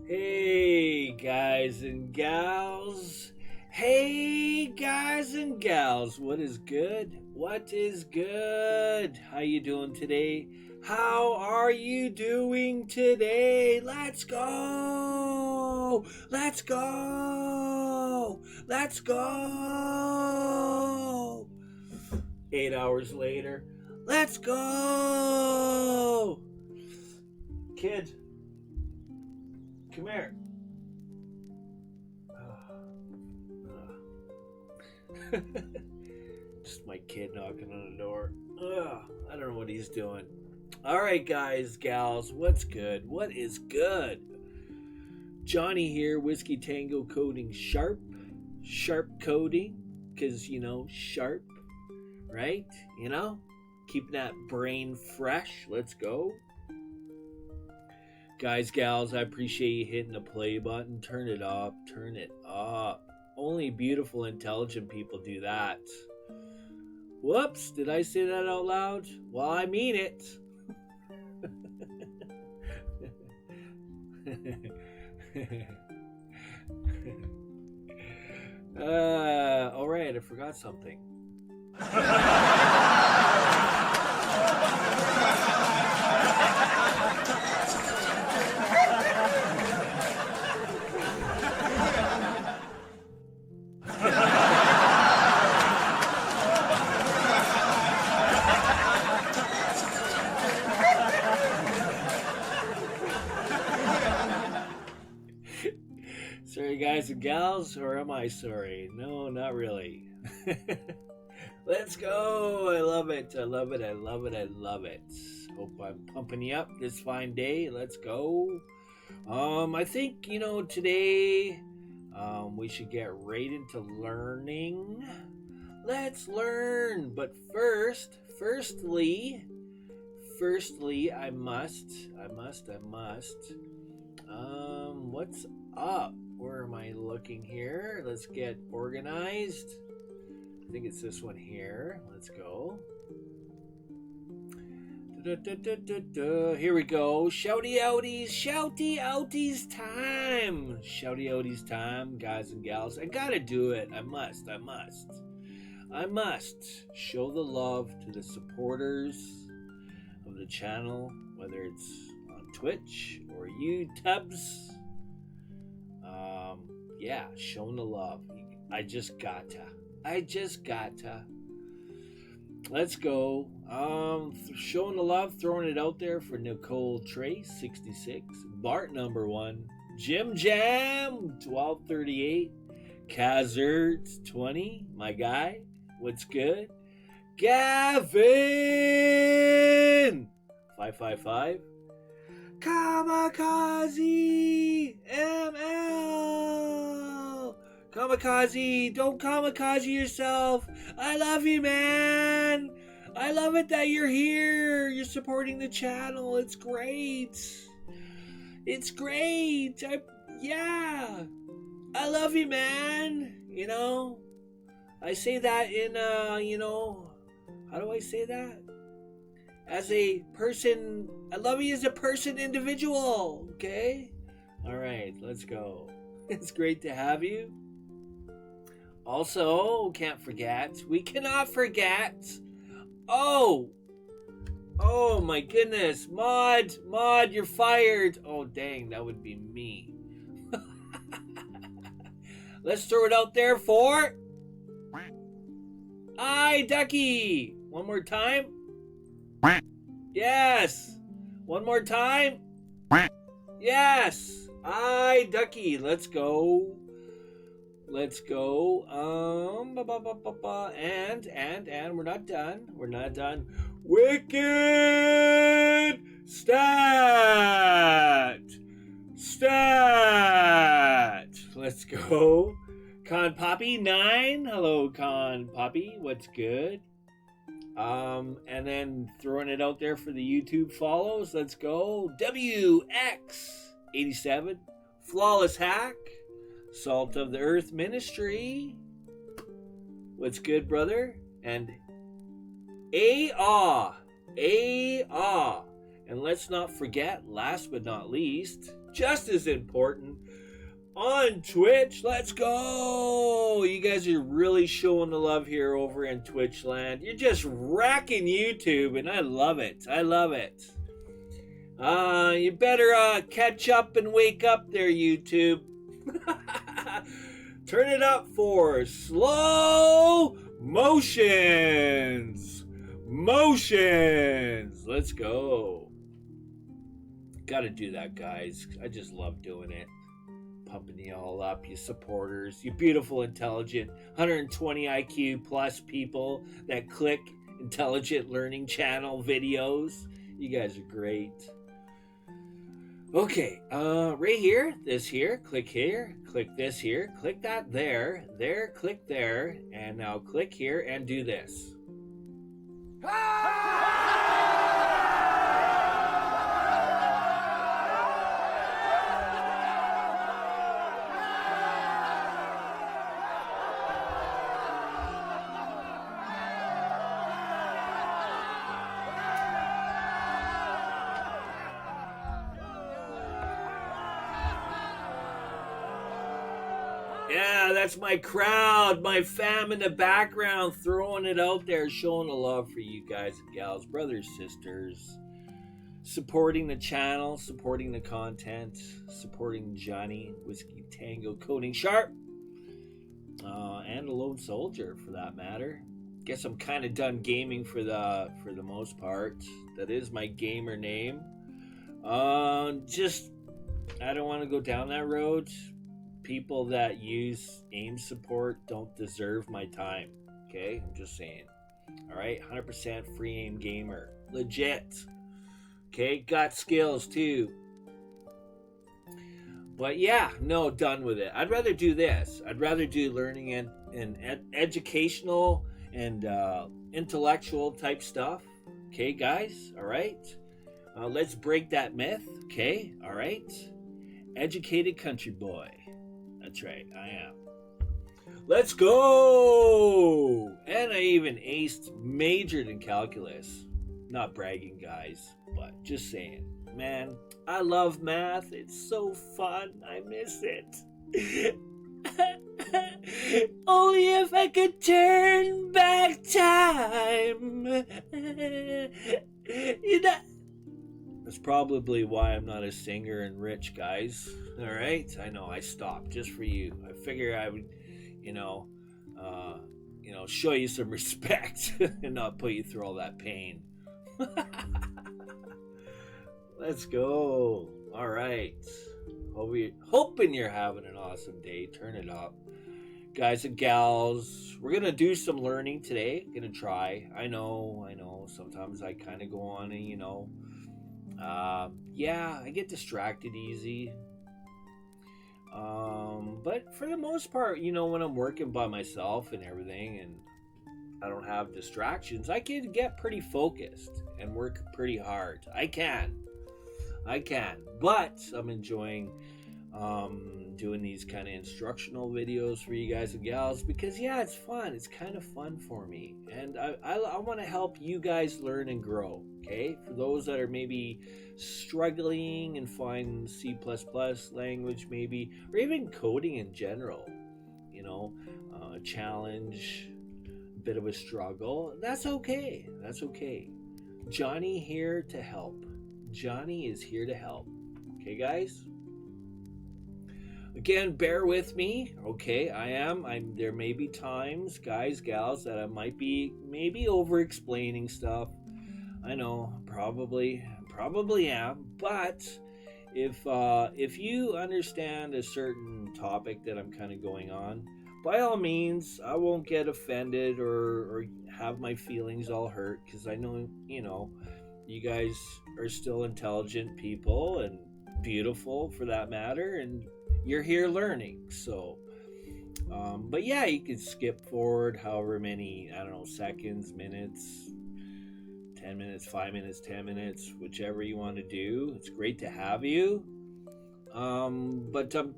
Hey guys and gals. Hey guys and gals. What is good? What is good? How you doing today? How are you doing today? Let's go. Let's go. Let's go. 8 hours later. Let's go. Kid, come here. Just my kid knocking on the door. I don't know what he's doing. All right, guys, gals, what's good? What is good? Johnny here, Whiskey Tango coding sharp coding, because, sharp, right? Keeping that brain fresh. Let's go. Guys, gals, I appreciate you hitting the play button. Turn it up. Turn it up. Only beautiful, intelligent people do that. Whoops, did I say that out loud? Well, I mean it. All right, I forgot something. Sorry, guys and gals, or am I sorry? No, not really. Let's go. I love it. I love it. I love it. I love it. Hope I'm pumping you up this fine day. Let's go. I think, today we should get right into learning. Let's learn. But firstly, I must. What's up? Where am I looking here? Let's get organized. I think it's this one here. Let's go. Here we go. Shouty outies time. Shouty outies time, guys and gals. I gotta do it. I must show the love to the supporters of the channel, whether it's on Twitch or YouTubes. Yeah, showing the love. I just gotta. Let's go. Showing the love, throwing it out there for Nicole Trace, 66. Bart number 1. Jim Jam, 1238. Kazert, 20. My guy, what's good? Gavin, 555. Kamikaze ML. Kamikaze, don't kamikaze yourself. I love you, man. I love it that you're here. You're supporting the channel. It's great. It's great. I love you, man. You know, I say that in, how do I say that? As a person, I love you as a person, individual, okay? All right, let's go. It's great to have you. Also, we cannot forget. Oh my goodness, Mod, you're fired. Oh dang, that would be me. Let's throw it out there for Ducky. One more time. Yes. One more time. Yes. Ducky. Let's go. And we're not done. Wicked stat. Let's go. Con Poppy 9. Hello, Con Poppy. What's good? And then throwing it out there for the YouTube follows. Let's go. WX87. Flawless Hack. Salt of the Earth Ministry. What's good, brother? And AAW. And let's not forget, last but not least, just as important, on Twitch. Let's go. You guys are really showing the love here over in Twitch land. You're just wrecking YouTube, and I love it. You better catch up and wake up there, YouTube. Turn it up for slow motions. Let's go. Gotta do that, guys. I just love doing it. Pumping you all up, you supporters, you beautiful, intelligent, 120 IQ plus people that click Intelligent Learning Channel videos. You guys are great. Okay, right here, this here, click this here, click that there, click there, and now click here and do this. Yeah, that's my crowd, my fam in the background, throwing it out there, showing the love for you guys and gals, brothers, sisters, supporting the channel, supporting the content, supporting Johnny, Whiskey Tango, Coding Sharp, and a Lone Soldier for that matter. Guess I'm kind of done gaming for the most part. That is my gamer name. I don't want to go down that road. People that use aim support don't deserve my time. Okay, I'm just saying. All right, 100% free aim gamer, legit. Okay, got skills too. But yeah, no, done with it. I'd rather do this. I'd rather do learning and educational and intellectual type stuff. Okay, guys. All right. Let's break that myth. Okay. All right. educated country boy. That's right, I am. Let's go! And I even majored in calculus. Not bragging, guys, but just saying. Man, I love math. It's so fun. I miss it. Only if I could turn back time. That's probably why I'm not a singer and rich, guys. All right? I know, I stopped just for you. I figure I would, show you some respect and not put you through all that pain. Let's go. All right. Hoping you're having an awesome day. Turn it up. Guys and gals, we're going to do some learning today. Going to try. I know. Sometimes I kind of go on and, I get distracted easy. But for the most part, when I'm working by myself and everything and I don't have distractions, I can get pretty focused and work pretty hard. I can. But I'm enjoying doing these kind of instructional videos for you guys and gals because, it's fun. It's kind of fun for me. And I want to help you guys learn and grow, okay? For those that are maybe struggling and find C++ language maybe, or even coding in general, a challenge, a bit of a struggle, that's okay. Johnny here to help. Johnny is here to help. Okay, guys? Again, bear with me. Okay, there may be times, guys, gals, that I might be maybe over-explaining stuff. I know, probably am. But if you understand a certain topic that I'm kind of going on, by all means, I won't get offended or have my feelings all hurt because I know, you guys are still intelligent people and beautiful for that matter, and you're here learning. So, but you can skip forward however many, seconds, minutes, 10 minutes, 5 minutes, 10 minutes, whichever you want to do. It's great to have you. But the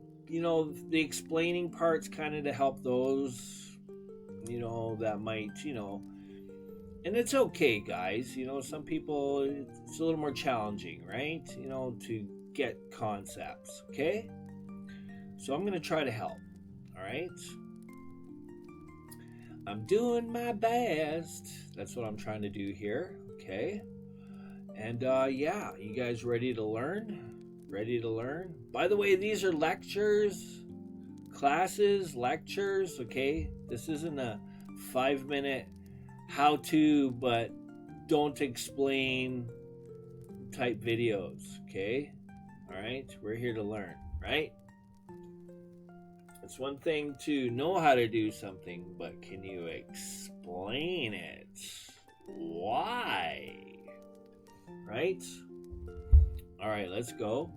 explaining part's kind of to help those, that might, and it's okay, guys. Some people, it's a little more challenging, right? To get concepts, okay? So I'm going to try to help, all right? I'm doing my best. That's what I'm trying to do here, okay? And, you guys ready to learn? Ready to learn? By the way, these are lectures, classes, lectures, okay? This isn't a 5-minute how-to, but don't explain type videos, okay? All right? We're here to learn, right? It's one thing to know how to do something, but can you explain it? Why? Right? All right, let's go.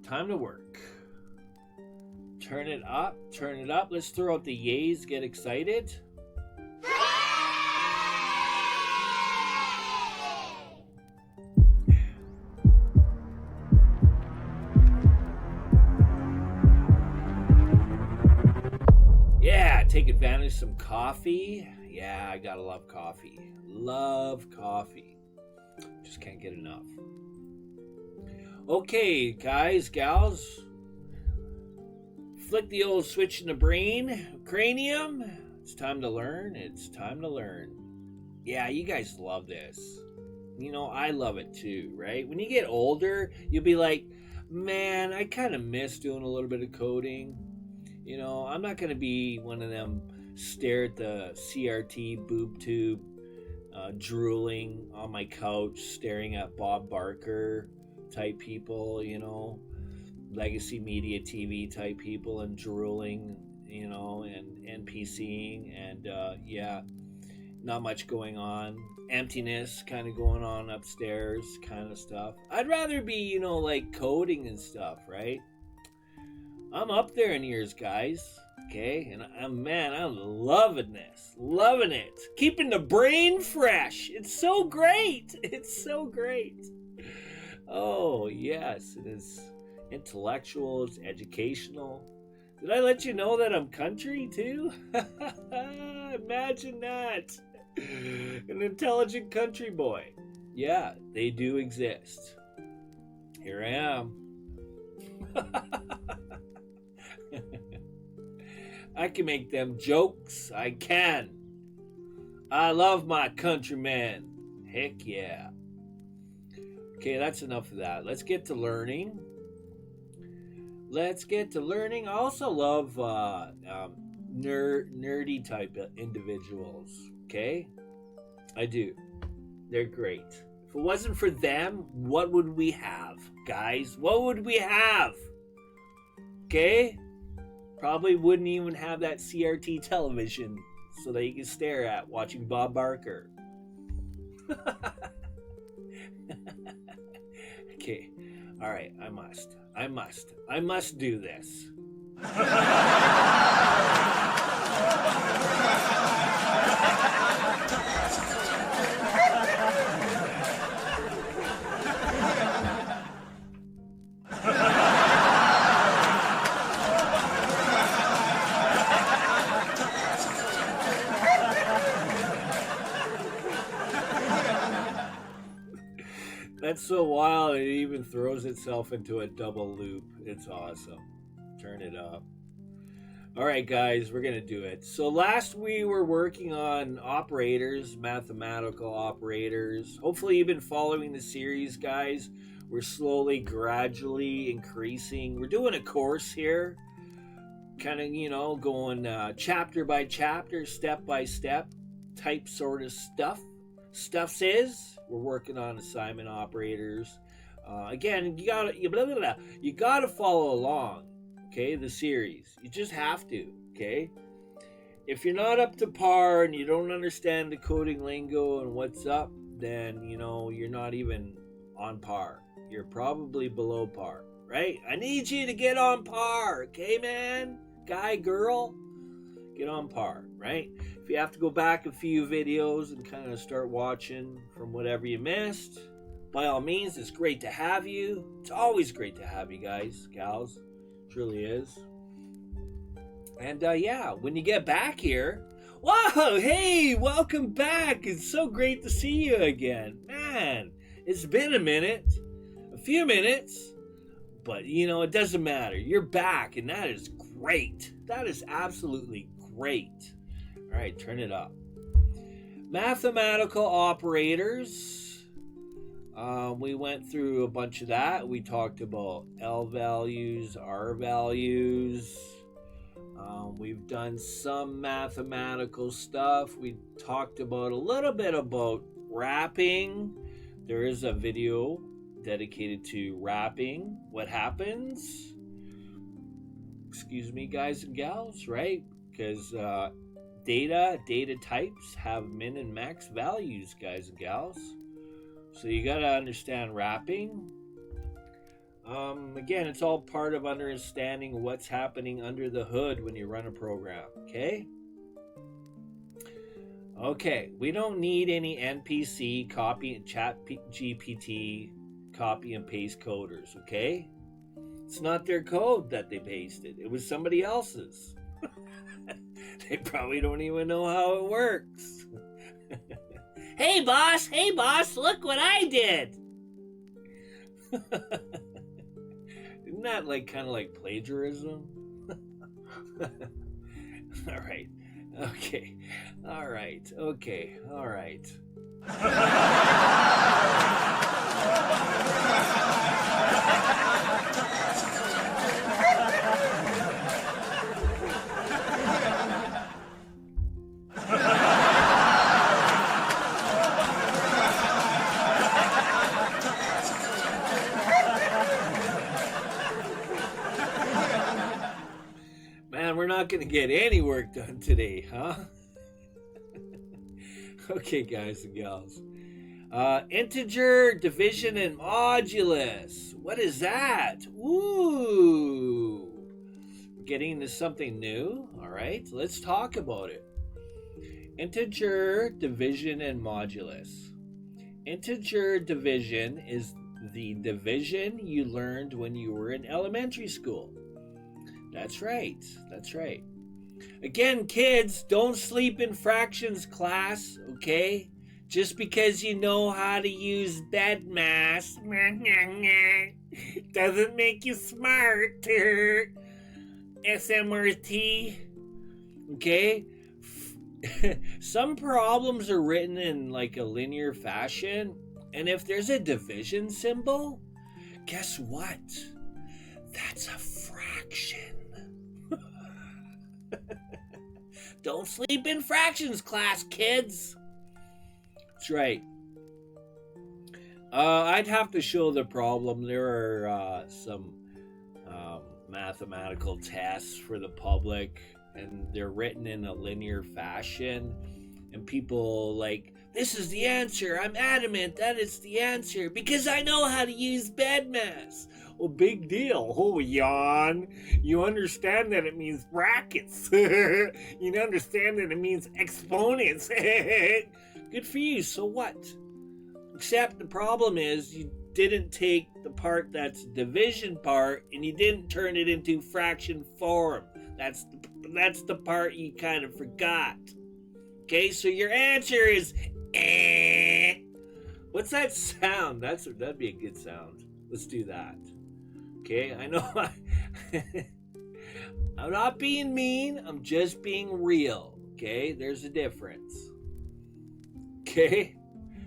Time to work. Turn it up. Let's throw out the yays, get excited. Take advantage of some coffee. Yeah, I gotta love coffee. Love coffee. Just can't get enough. Okay, guys, gals. Flick the old switch in the cranium. It's time to learn. Yeah, you guys love this. I love it too, right? When you get older, you'll be like, man, I kind of miss doing a little bit of coding. I'm not going to be one of them stare at the CRT boob tube, drooling on my couch, staring at Bob Barker type people, legacy media TV type people and drooling, and PCing and, not much going on. Emptiness kind of going on upstairs kind of stuff. I'd rather be, like coding and stuff, right? I'm up there in years, guys. Okay, and I'm loving this. Loving it. Keeping the brain fresh. It's so great. Oh, yes, it is intellectual, it's educational. Did I let you know that I'm country too? Imagine that. An intelligent country boy. Yeah, they do exist. Here I am. I can make them jokes. I can. I love my countrymen. Heck yeah. Okay, that's enough of that. Let's get to learning. I also love nerdy type of individuals. Okay, I do. They're great. If it wasn't for them, what would we have, guys? What would we have? Okay, probably wouldn't even have that CRT television so that you can stare at watching Bob Barker. Okay, all right, I must do this. That's so wild, it even throws itself into a double loop. It's awesome. Turn it up. All right, guys, we're going to do it. So last we were working on operators, mathematical operators. Hopefully you've been following the series, guys. We're slowly, gradually increasing. We're doing a course here, kind of, going chapter by chapter, step by step type sort of stuff. We're working on assignment operators. Again, you gotta follow along. Okay, the series. You just have to. Okay, if you're not up to par and you don't understand the coding lingo and what's up, then you're not even on par. You're probably below par, right? I need you to get on par. Okay, man, guy, girl, get on par, right? If you have to go back a few videos and kind of start watching from whatever you missed, by all means, it's great to have you. It's always great to have you guys, gals. It truly is. And yeah, when you get back here, wow, hey, welcome back. It's so great to see you again. Man, it's been a few minutes, but it doesn't matter. You're back, and that is great. That is absolutely great. All right, turn it up. Mathematical operators. We went through a bunch of that. We talked about L values, R values. We've done some mathematical stuff. We talked about a little bit about wrapping. There is a video dedicated to wrapping. What happens? Excuse me, guys and gals, right? Because data types have min and max values, guys and gals. So you got to understand wrapping. Again, it's all part of understanding what's happening under the hood when you run a program, okay? Okay, we don't need any NPC, copy and chat GPT, copy and paste coders, okay? It's not their code that they pasted. It was somebody else's. They probably don't even know how it works. Hey boss, look what I did. Isn't that kind of like plagiarism? All right. Okay. All right. Okay. All right. Man, we're not going to get any work done today, huh? Okay, guys and gals. Integer, division, and modulus. What is that? Ooh. We're getting into something new. All right, let's talk about it. Integer, division, and modulus. Integer division is the division you learned when you were in elementary school. That's right. That's right. Again, kids, don't sleep in fractions class, okay? Just because you know how to use bed mass doesn't make you smart. SMRT. Okay? Some problems are written in like a linear fashion, and if there's a division symbol, guess what? That's a fraction. Don't sleep in fractions class, kids. That's right. I'd have to show the problem. There are some mathematical tests for the public, and they're written in a linear fashion, and people like, this is the answer. I'm adamant that it's the answer because I know how to use BEDMAS. Well, big deal. Oh, yawn. You understand that it means brackets. You understand that it means exponents. Good for you. So what? Except the problem is you didn't take the part that's division part and you didn't turn it into fraction form. That's the part you kind of forgot. Okay, so your answer is What's that sound? That'd be a good sound. Let's do that. Okay, I know I'm not being mean, I'm just being real. Okay, there's a difference. Okay?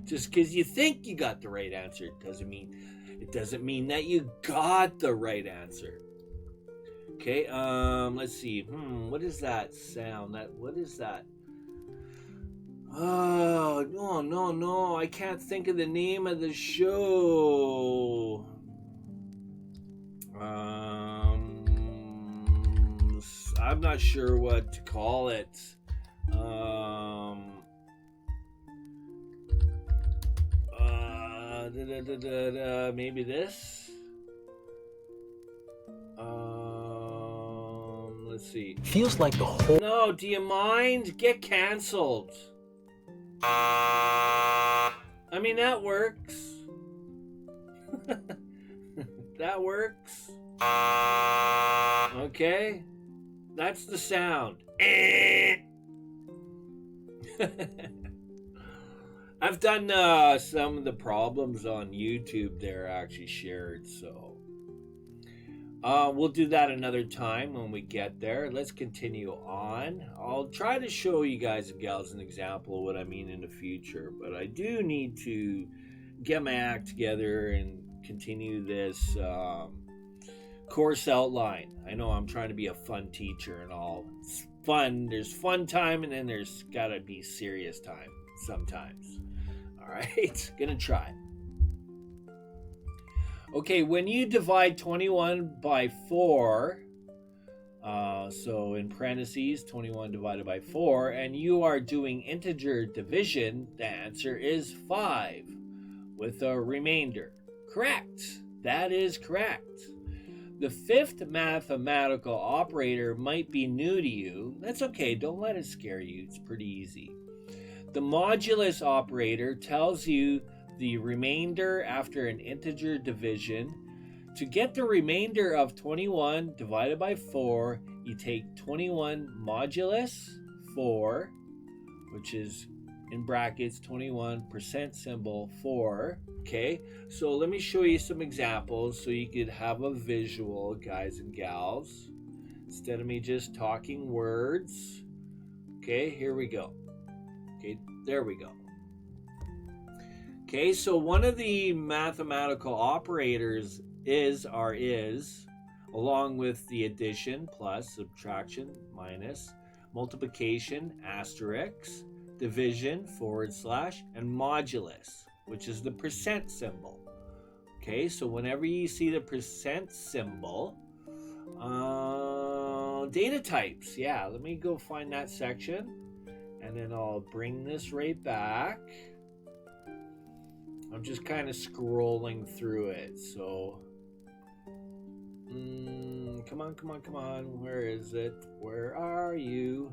Just because you think you got the right answer doesn't mean that you got the right answer. Okay, let's see. What is that sound? What is that? Oh, no. I can't think of the name of the show. I'm not sure what to call it. Maybe this. Let's see. Feels like the whole. No, do you mind? Get canceled. I mean, that works. That works. Okay. That's the sound. I've done some of the problems on YouTube. They're actually shared, so we'll do that another time when we get there. Let's continue on. I'll try to show you guys and gals an example of what I mean in the future, but I do need to get my act together and continue this course outline. I know I'm trying to be a fun teacher and all. It's fun. There's fun time, and then there's gotta be serious time sometimes. All right, gonna try. Okay, when you divide 21 by 4, so in parentheses, 21 divided by 4, and you are doing integer division, the answer is 5 with a remainder. Correct. That is correct. The fifth mathematical operator might be new to you. That's okay. Don't let it scare you. It's pretty easy. The modulus operator tells you the remainder after an integer division. To get the remainder of 21 divided by 4, you take 21 modulus 4, which is in brackets 21% symbol 4. Okay, so let me show you some examples so you could have a visual, guys and gals, instead of me just talking words. Okay, here we go. Okay, there we go. Okay, so one of the mathematical operators is, along with the addition, plus, subtraction, minus, multiplication, asterisk, division, / and modulus, which is the percent symbol. Okay, so whenever you see the percent symbol, data types. Yeah, let me go find that section, and then I'll bring this right back. I'm just kind of scrolling through it, so come on. Where is it? Where are you?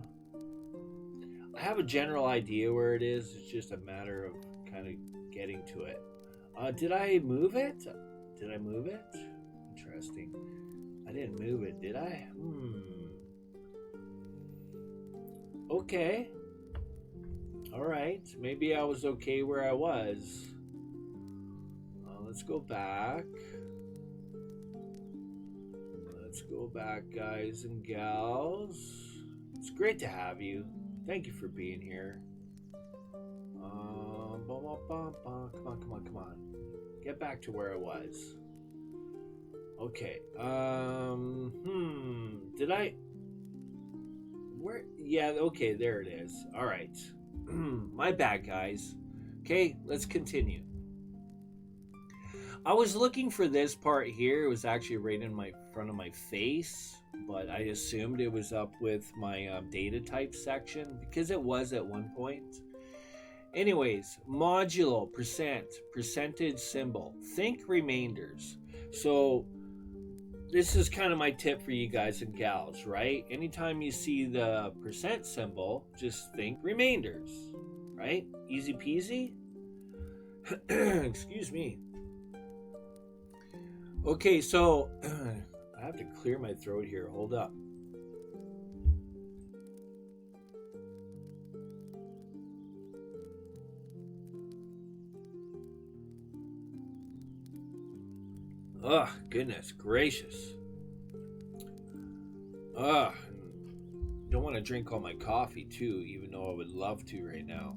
I have a general idea where it is. It's just a matter of kind of getting to it. Did I move it? Did I move it? Interesting. I didn't move it, did I? Okay. All right. Maybe I was okay where I was. Let's go back. Let's go back, guys and gals. It's great to have you. Thank you for being here. Come on. Get back to where I was. Okay. Did I? Where? Yeah. Okay. There it is. All right. My bad, guys. Okay. Let's continue. I was looking for this part here. It was actually right in my front of my face, but I assumed it was up with my data type section because it was at one point. Anyways, modulo, percentage symbol. Think remainders. So this is kind of my tip for you guys and gals, right? Anytime you see the percent symbol, just think remainders, right? Easy peasy. Excuse me. Okay, so I have to clear my throat here. Hold up. Oh, goodness gracious. Don't want to drink all my coffee too, even though I would love to right now.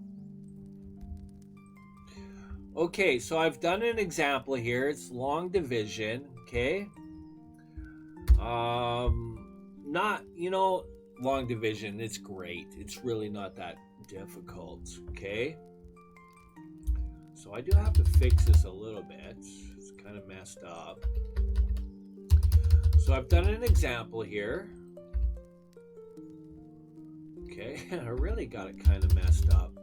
Okay, so I've done an example here. It's long division, okay? Not, long division, it's great. It's really not that difficult, okay? So I do have to fix this a little bit. It's kind of messed up. So I've done an example here. Okay, I really got it kind of messed up.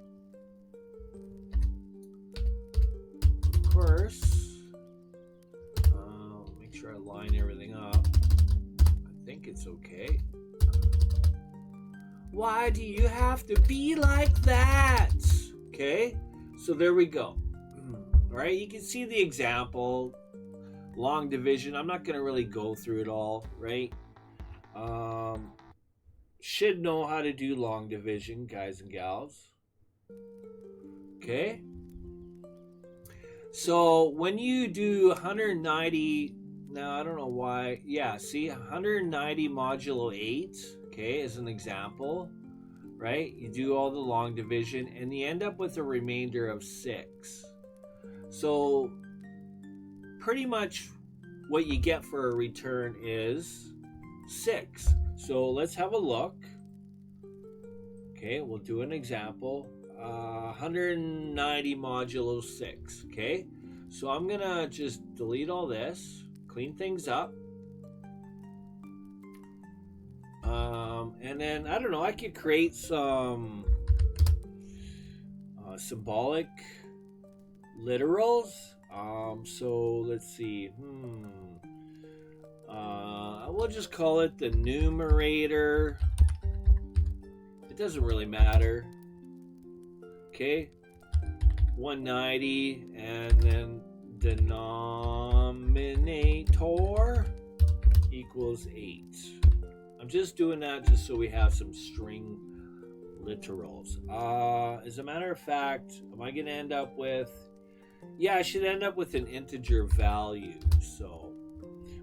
Of course, make sure I line everything up. I think it's okay. Why do you have to be like that? Okay, so there we go. All right, you can see the example. Long division. I'm not going to really go through it all, right? Should know how to do long division, guys and gals. Okay. So when you do 190, now I don't know why. Yeah, see, 190 modulo 8, okay, as an example, right? You do all the long division and you end up with a remainder of 6. So pretty much what you get for a return is 6. So let's have a look. Okay, we'll do an example. 190 modulo 6. Okay, so I'm gonna just delete all this, clean things up, and then I don't know, I could create some symbolic literals. So let's see. We'll just call it the numerator. It doesn't really matter. Okay, 190, and then denominator equals 8. I'm just doing that just so we have some string literals. As a matter of fact, am I going to end up with... Yeah, I should end up with an integer value. So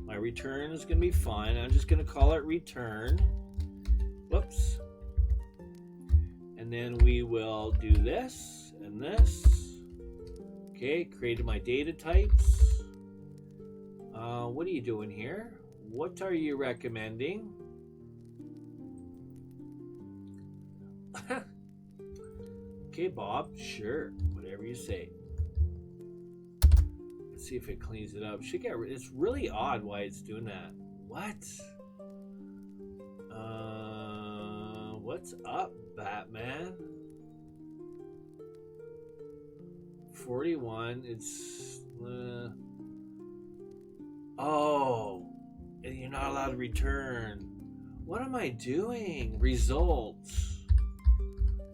my return is going to be fine. I'm just going to call it return. Whoops. And then we will do this and this. Okay, created my data types. What are you doing here? What are you recommending? Okay, Bob, sure, whatever you say. Let's see if it cleans it up. It's really odd why it's doing that. What? What's up, Batman? 41. It's oh, and you're not allowed to return. What am I doing? Results.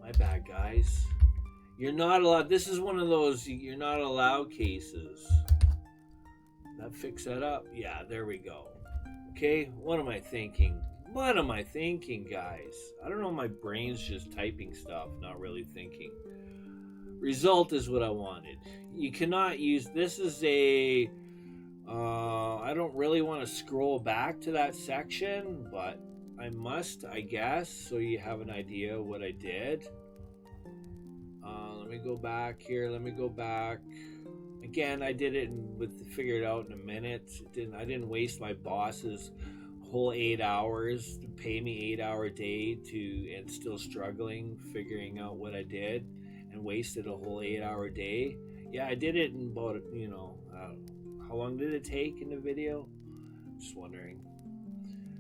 My bad, guys. You're not allowed. This is one of those you're not allowed cases. That fix that up? Yeah, there we go. Okay, what am I thinking? What am I thinking, guys? I don't know, my brain's just typing stuff, not really thinking. Result is what I wanted. You cannot use, this is a, I don't really want to scroll back to that section, but I must, I guess, so you have an idea what I did. Let me go back here, let me go back. Again, I did it figure it out in a minute. I didn't waste my boss's whole 8 hours to pay me 8-hour day and still struggling figuring out what I did and wasted a whole 8-hour day. Yeah, I did it in about, how long did it take in the video? Just wondering.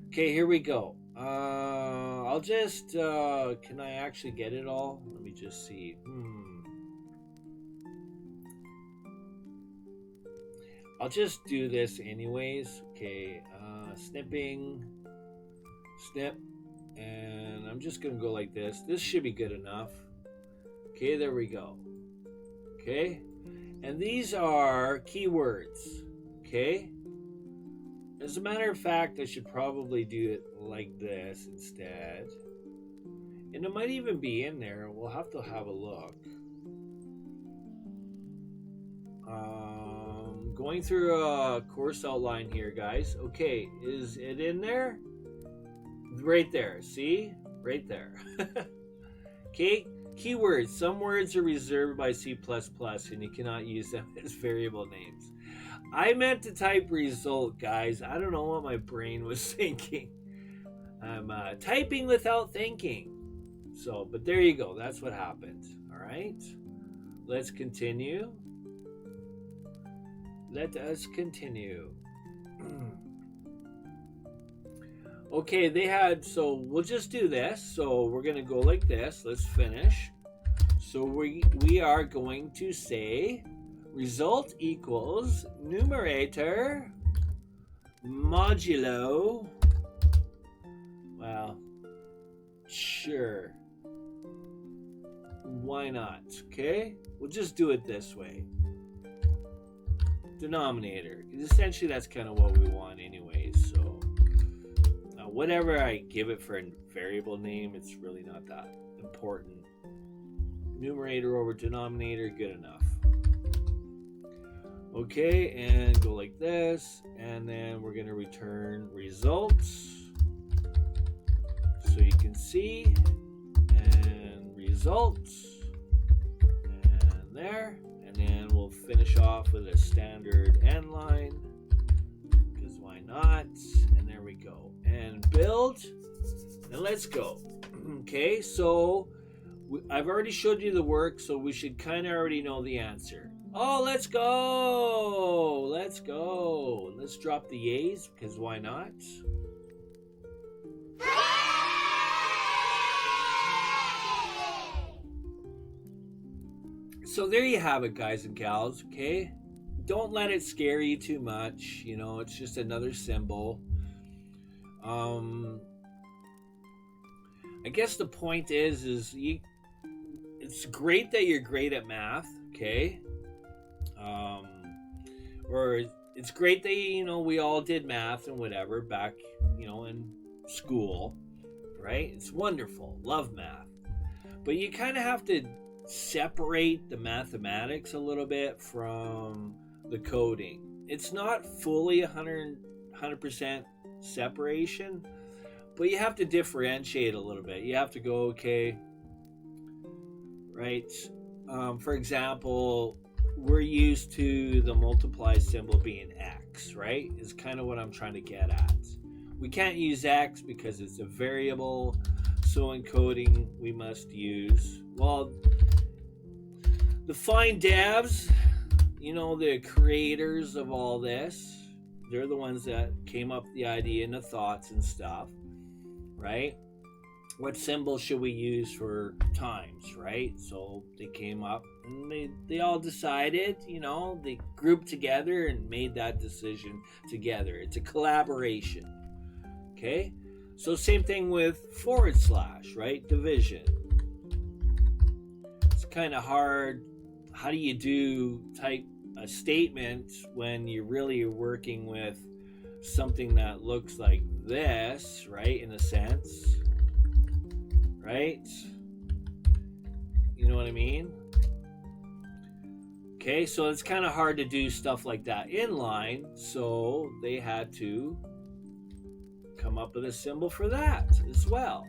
Okay, here we go. I'll just, can I actually get it all? Let me just see. I'll just do this anyways. Okay, snipping, snip, and I'm just gonna go like this. This should be good enough. Okay, there we go. Okay, and these are keywords. Okay, as a matter of fact, I should probably do it like this instead. And it might even be in there. We'll have to have a look. Going through a course outline here, guys. Okay, is it in there? Right there, see? Right there. Okay, keywords. Some words are reserved by C++ and you cannot use them as variable names. I meant to type result, guys. I don't know what my brain was thinking. I'm typing without thinking. So, but there you go. That's what happened. All right. Let's continue. Let us continue. Okay, they had, so we'll just do this. So we're going to go like this. Let's finish. So we are going to say result equals numerator modulo. Well, sure. Why not? Okay, we'll just do it this way. Denominator. Essentially, that's kind of what we want anyways. So whatever I give it for a variable name, it's really not that important. Numerator over denominator, good enough. Okay, and go like this, and then we're going to return results. So you can see, and results, and there. And then we'll finish off with a standard end line, because why not? And there we go. And build, and let's go. Okay, so I've already showed you the work, so we should kind of already know the answer. Oh, let's go! Let's go! Let's drop the yays, because why not? So there you have it, guys and gals, okay? Don't let it scare you too much. You know, it's just another symbol. I guess the point is it's great that you're great at math, okay? Or it's great that, you know, we all did math and whatever back, you know, in school, right? It's wonderful. Love math. But you kind of have to separate the mathematics a little bit from the coding. It's not fully 100% separation, but you have to differentiate a little bit. You have to go, okay, right? For example, we're used to the multiply symbol being X, right? Is kind of what I'm trying to get at. We can't use X because it's a variable, so in coding we must use, well, the fine devs, you know, the creators of all this, they're the ones that came up with the idea and the thoughts and stuff, right? What symbol should we use for times, right? So they came up and they all decided, you know, they grouped together and made that decision together. It's a collaboration, okay? So same thing with /, right? Division. kind of hard. How do you do type a statement when you're really working with something that looks like this, right? In a sense, right? You know what I mean? Okay, so it's kind of hard to do stuff like that inline, so they had to come up with a symbol for that as well.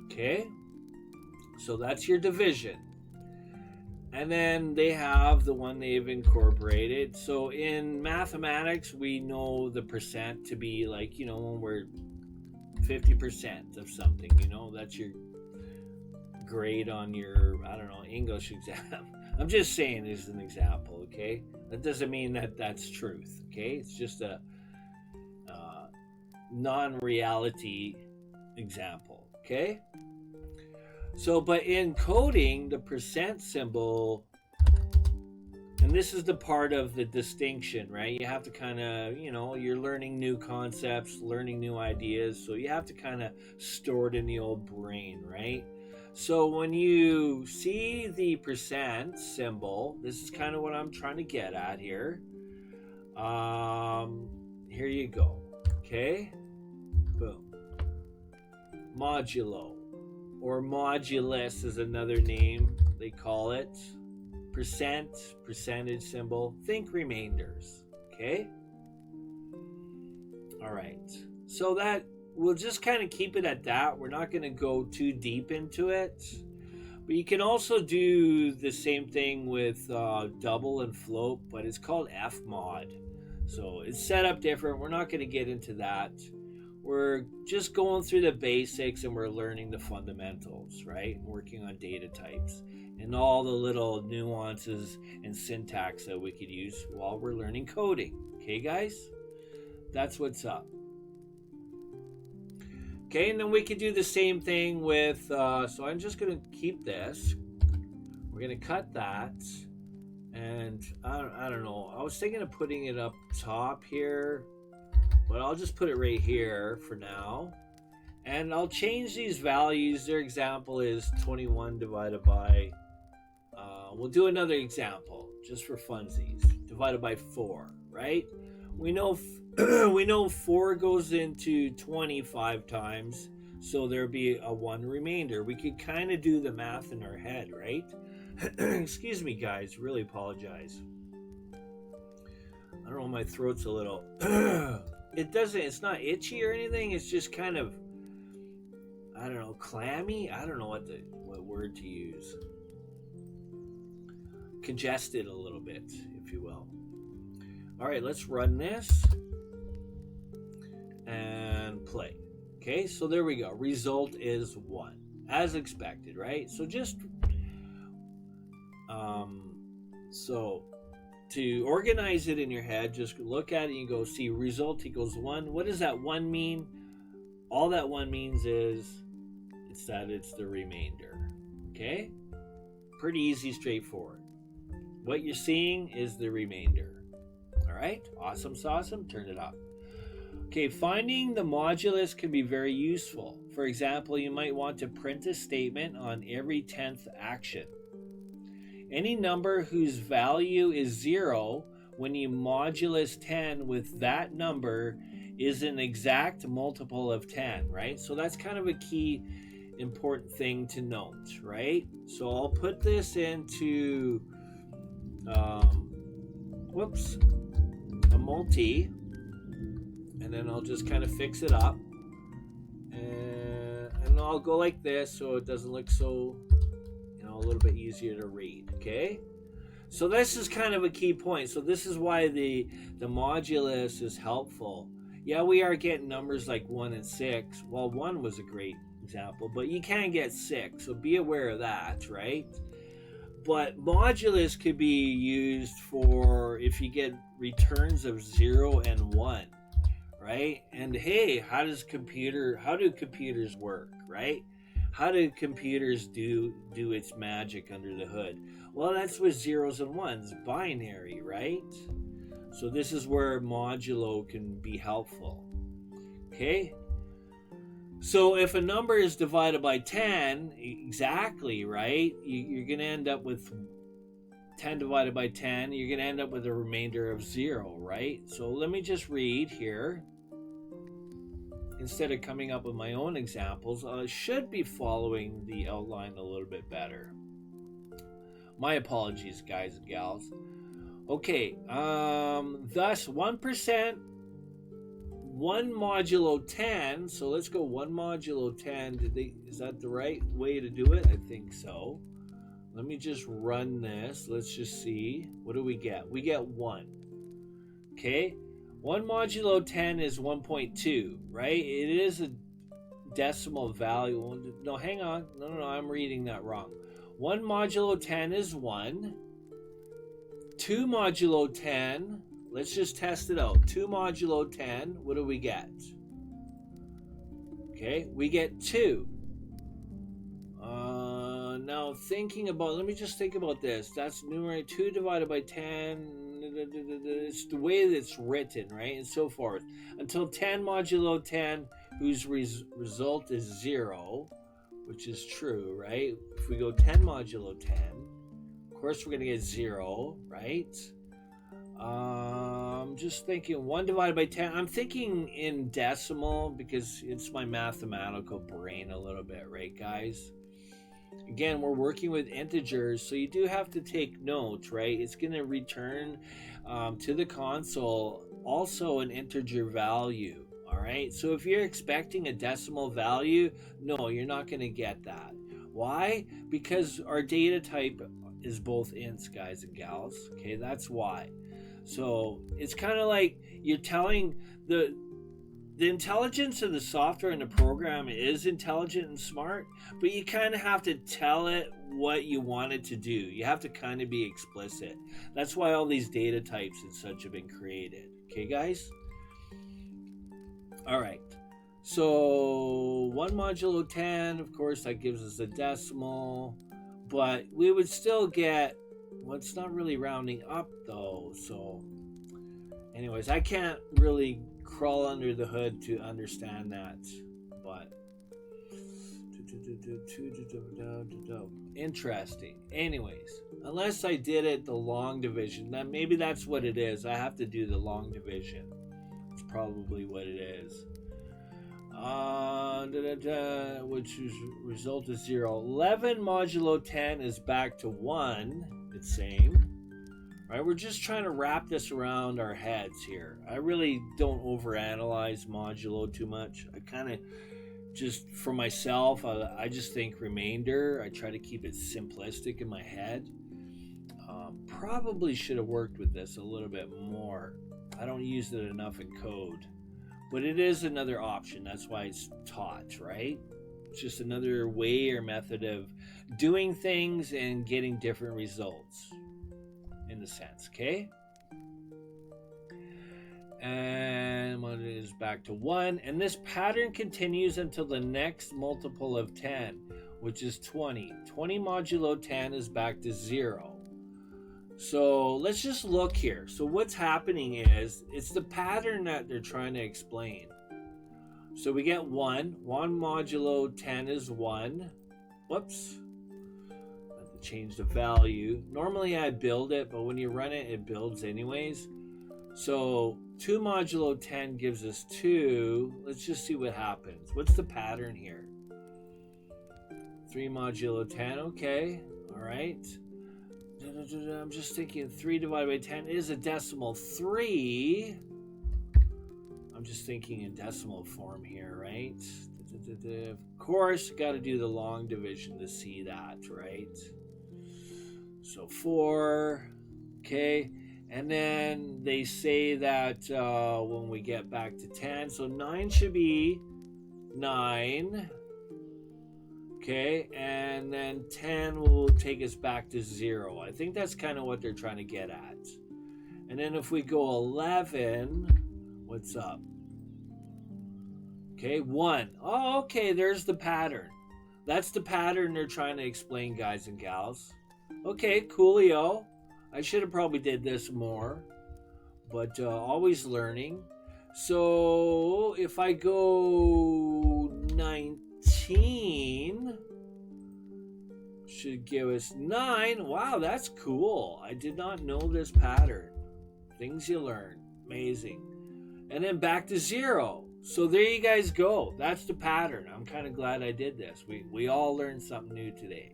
Okay, so that's your division. And then they have the one they've incorporated. So in mathematics, we know the percent to be like, when we're 50% of something, that's your grade on your, I don't know, English exam. I'm just saying as an example, okay? That doesn't mean that that's truth, okay? It's just a non-reality example, okay? So, but in coding, the percent symbol, and this is the part of the distinction, right? You have to kind of, you're learning new concepts, learning new ideas, so you have to kind of store it in the old brain, right? So when you see the percent symbol, this is kind of what I'm trying to get at here. Here you go. Okay? Boom. Modulo, or modulus is another name they call it. Percent, percentage symbol. Think remainders. Okay? All right. So that we'll just kind of keep it at that. We're not going to go too deep into it. But you can also do the same thing with double and float, but it's called F mod. So it's set up different. We're not going to get into that. We're just going through the basics and we're learning the fundamentals, right? Working on data types and all the little nuances and syntax that we could use while we're learning coding. Okay, guys? That's what's up. Okay, and then we could do the same thing with, so I'm just going to keep this. We're going to cut that. And I don't know. I was thinking of putting it up top here. But I'll just put it right here for now. And I'll change these values. Their example is 21 divided by, we'll do another example just for funsies. Divided by 4, right? We know 4 goes into 25 times, so there'll be a 1 remainder. We could kind of do the math in our head, right? Excuse me, guys. Really apologize. I don't know, my throat's a little... it's not itchy or anything. It's just kind of, I don't know, clammy. I don't know what word to use. Congested a little bit, if you will. All right, let's run this and play. Okay, so there we go. Result is 1, as expected, right? So just, so to organize it in your head, just look at it and you go, see, result equals 1. What does that 1 mean? All that 1 means is it's the remainder. Okay? Pretty easy, straightforward. What you're seeing is the remainder. All right? Awesome sauceum. Turn it up. Okay, finding the modulus can be very useful. For example, you might want to print a statement on every 10th action. Any number whose value is 0, when you modulus 10 with that number, is an exact multiple of 10, right? So that's kind of a key important thing to note, right? So I'll put this into, a multi, and then I'll just kind of fix it up. And I'll go like this so it doesn't look so, a little bit easier to read, okay? So this is kind of a key point. So this is why the modulus is helpful. Yeah, we are getting numbers like 1 and 6. Well, 1 was a great example, but you can get 6, so be aware of that, right? But modulus could be used for if you get returns of 0 and 1, right? And hey, how do computers work, right? How do computers do its magic under the hood? Well, that's with zeros and ones, binary, right? So this is where modulo can be helpful. Okay? So if a number is divided by 10, exactly, right? You're going to end up with 10 divided by 10. You're going to end up with a remainder of 0, right? So let me just read here. Instead of coming up with my own examples, I should be following the outline a little bit better. My apologies, guys and gals. Okay, thus 1%, 1 modulo 10. So let's go 1 modulo 10. Is that the right way to do it? I think so. Let me just run this. Let's just see. What do we get? We get 1. Okay. 1 modulo 10 is 1.2, right? It is a decimal value. No, hang on. No, I'm reading that wrong. 1 modulo 10 is 1. 2 modulo 10, let's just test it out. 2 modulo 10, what do we get? Okay, we get 2. Now thinking about, let me just think about this. That's numerator 2 divided by 10. It's the way that it's written, right? And so forth. Until 10 modulo 10, whose result is 0, which is true, right? If we go 10 modulo 10, of course we're going to get 0, right? I'm just thinking 1 divided by 10. I'm thinking in decimal because it's my mathematical brain a little bit, right, guys? Again, we're working with integers, so you do have to take notes, right? It's going to return to the console also an integer value, all right? So if you're expecting a decimal value, no, you're not going to get that. Why? Because our data type is both ints, guys and gals, okay? That's why. So it's kind of like you're telling the intelligence of the software and the program is intelligent and smart, but you kind of have to tell it what you want it to do. You have to kind of be explicit. That's why all these data types and such have been created. Okay, guys? All right. So 1 modulo 10, of course, that gives us a decimal, but we would still get, well, it's not really rounding up though. So anyways, I can't really crawl under the hood to understand that, but interesting. Anyways, unless I did it the long division, then maybe that's what it is. I have to do the long division. It's probably what it is. Which is result is 0. 11 modulo 10 is back to 1, it's saying. Right, we're just trying to wrap this around our heads here. I really don't overanalyze modulo too much. I kind of just, for myself, I just think remainder. I try to keep it simplistic in my head. Probably should have worked with this a little bit more. I don't use it enough in code. But it is another option. That's why it's taught, right? It's just another way or method of doing things and getting different results. In the sense, okay? And what is back to 1, and this pattern continues until the next multiple of 10, which is 20. 20 modulo 10 is back to 0. So let's just look here. So what's happening is it's the pattern that they're trying to explain. So we get 1 modulo 10 is 1. Whoops. Change the value. Normally I build it, but when you run it, it builds anyways. So 2 modulo 10 gives us 2. Let's just see what happens. What's the pattern here? 3 modulo 10. Okay. All right. I'm just thinking 3 divided by 10 is a decimal 3. I'm just thinking in decimal form here, right? Of course, got to do the long division to see that, right? So 4, okay, and then they say that when we get back to 10, so 9 should be 9, okay, and then 10 will take us back to 0. I think that's kind of what they're trying to get at. And then if we go 11, what's up? Okay, 1. Oh, okay, there's the pattern. That's the pattern they're trying to explain, guys and gals. Okay, coolio. I should have probably did this more, but always learning. So if I go 19 should give us 9. Wow, that's cool. I did not know this pattern. Things you learn. Amazing. And then back to 0. So there you guys go. That's the pattern. I'm kind of glad I did this. We all learned something new today.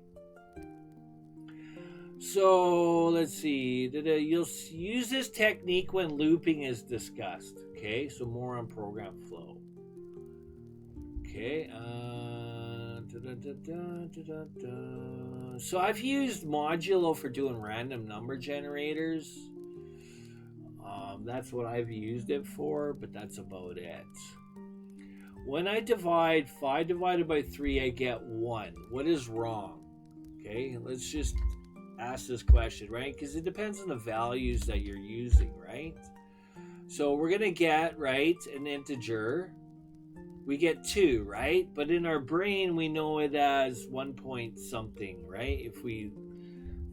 So let's see. You'll use this technique when looping is discussed. Okay, so more on program flow. Okay. So I've used modulo for doing random number generators. That's what I've used it for, but that's about it. When I divide 5 divided by 3, I get 1. What is wrong? Okay, let's just ask this question, right? Because it depends on the values that you're using, right? So we're going to get, right, an integer. We get 2, right? But in our brain, we know it as 1 point something, right? If we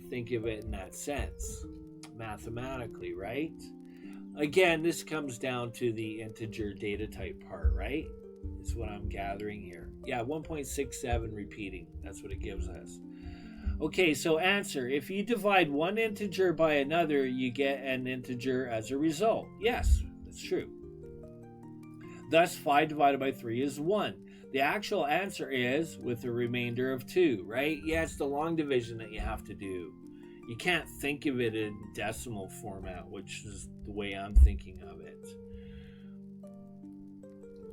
think of it in that sense, mathematically, right? Again, this comes down to the integer data type part, right? Is what I'm gathering here. Yeah, 1.67 repeating. That's what it gives us. Okay, so answer. If you divide one integer by another, you get an integer as a result. Yes, that's true. Thus, 5 divided by 3 is 1. The actual answer is with a remainder of 2, right? Yeah, it's the long division that you have to do. You can't think of it in decimal format, which is the way I'm thinking of it.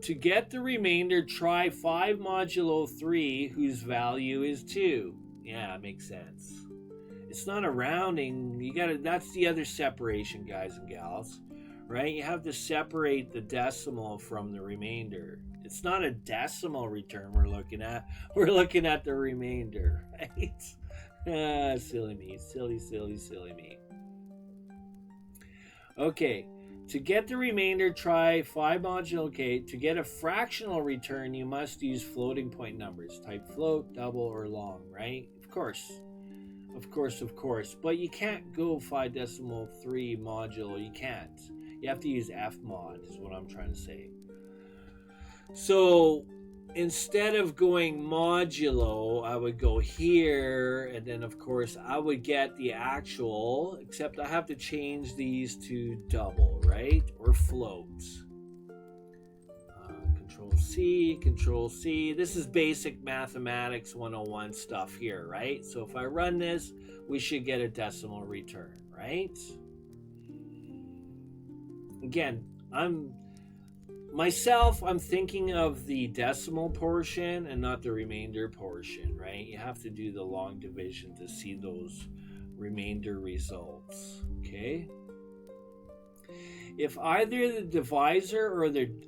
To get the remainder, try 5 modulo 3, whose value is 2. Yeah, it makes sense. It's not a rounding. That's the other separation, guys and gals. Right? You have to separate the decimal from the remainder. It's not a decimal return we're looking at. We're looking at the remainder, right? Silly me. Silly me. Okay. To get the remainder, try 5 modulo k. To get a fractional return, you must use floating point numbers. Type float, double, or long, right? Of course. But you can't go 5 decimal 3 modulo. You can't. You have to use F mod, is what I'm trying to say. So instead of going modulo, I would go here, and then of course I would get the actual, except I have to change these to double, right? Or float. Control C. This is basic mathematics 101 stuff here, right? So if I run this, we should get a decimal return, right? Again, I'm thinking of the decimal portion and not the remainder portion, right? You have to do the long division to see those remainder results, okay? If either the divisor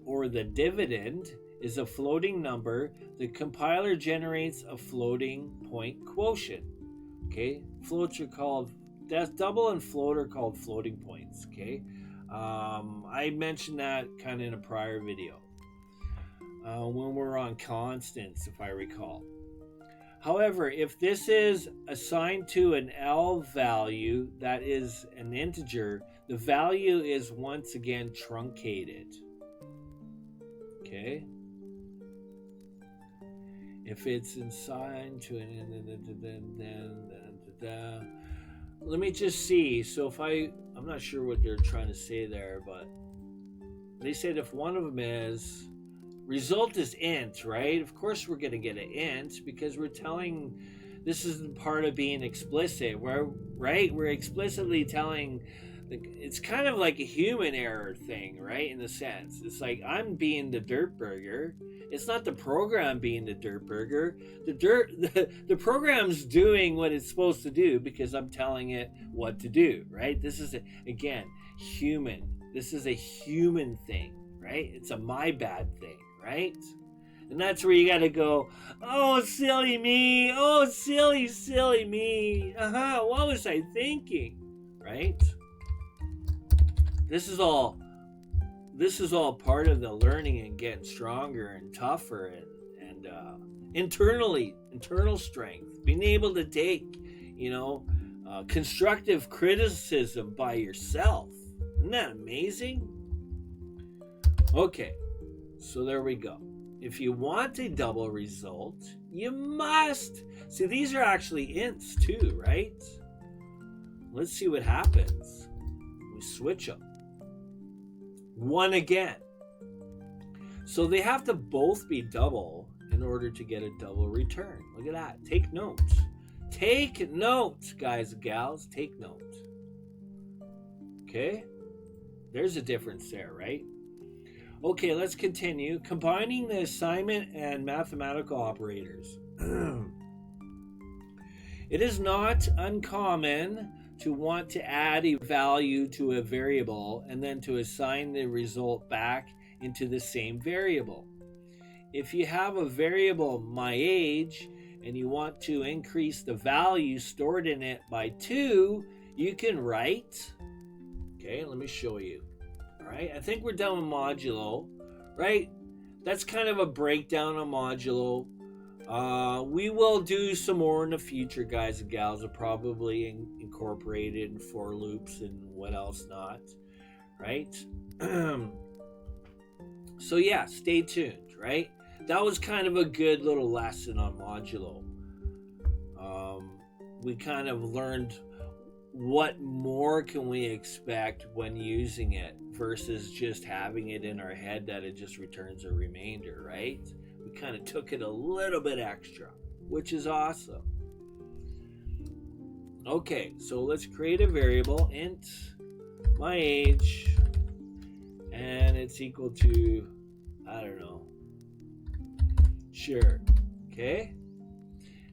or the dividend is a floating number, the compiler generates a floating point quotient, okay? Floats are called, double and float are called floating points, okay? I mentioned that kind of in a prior video when we're on constants, if I recall. However, if this is assigned to an L value that is an integer, the value is once again truncated. Okay? If it's assigned to an let me just see. So if I'm not sure what they're trying to say there, but they said if one of them is result is int, right? Of course we're going to get an int because we're telling, this is part of being explicit, right? We're explicitly telling, it's kind of like a human error thing, right? In a sense, it's like I'm being the dirt burger. It's not the program being the dirt burger. The program's doing what it's supposed to do because I'm telling it what to do, right? This is again human. This is a human thing, right? It's a my bad thing, right? And that's where you got to go, oh, silly me. Oh, silly me. What was I thinking, right? This is all part of the learning and getting stronger and tougher and internal strength, being able to take, constructive criticism by yourself. Isn't that amazing? Okay, so there we go. if you want a double result, you must. See, these are actually ints too, right? Let's see what happens. We switch them. 1 again. So they have to both be double in order to get a double return. Look at that. Take note. Take note, guys and gals. Take note. Okay? There's a difference there, right? Okay, let's continue. Combining the assignment and mathematical operators. It is not uncommon to want to add a value to a variable and then to assign the result back into the same variable. If you have a variable my age and you want to increase the value stored in it by 2, you can write, okay, let me show you. All right, I think we're done with modulo, right? That's kind of a breakdown of modulo. We will do some more in the future, guys and gals. Will probably incorporate it in for loops and what else not, right? So yeah, stay tuned, right? That was kind of a good little lesson on modulo. We kind of learned what more can we expect when using it versus just having it in our head that it just returns a remainder, right? We kind of took it a little bit extra, which is awesome. Okay, so let's create a variable, int my age, and it's equal to, I don't know, sure, okay?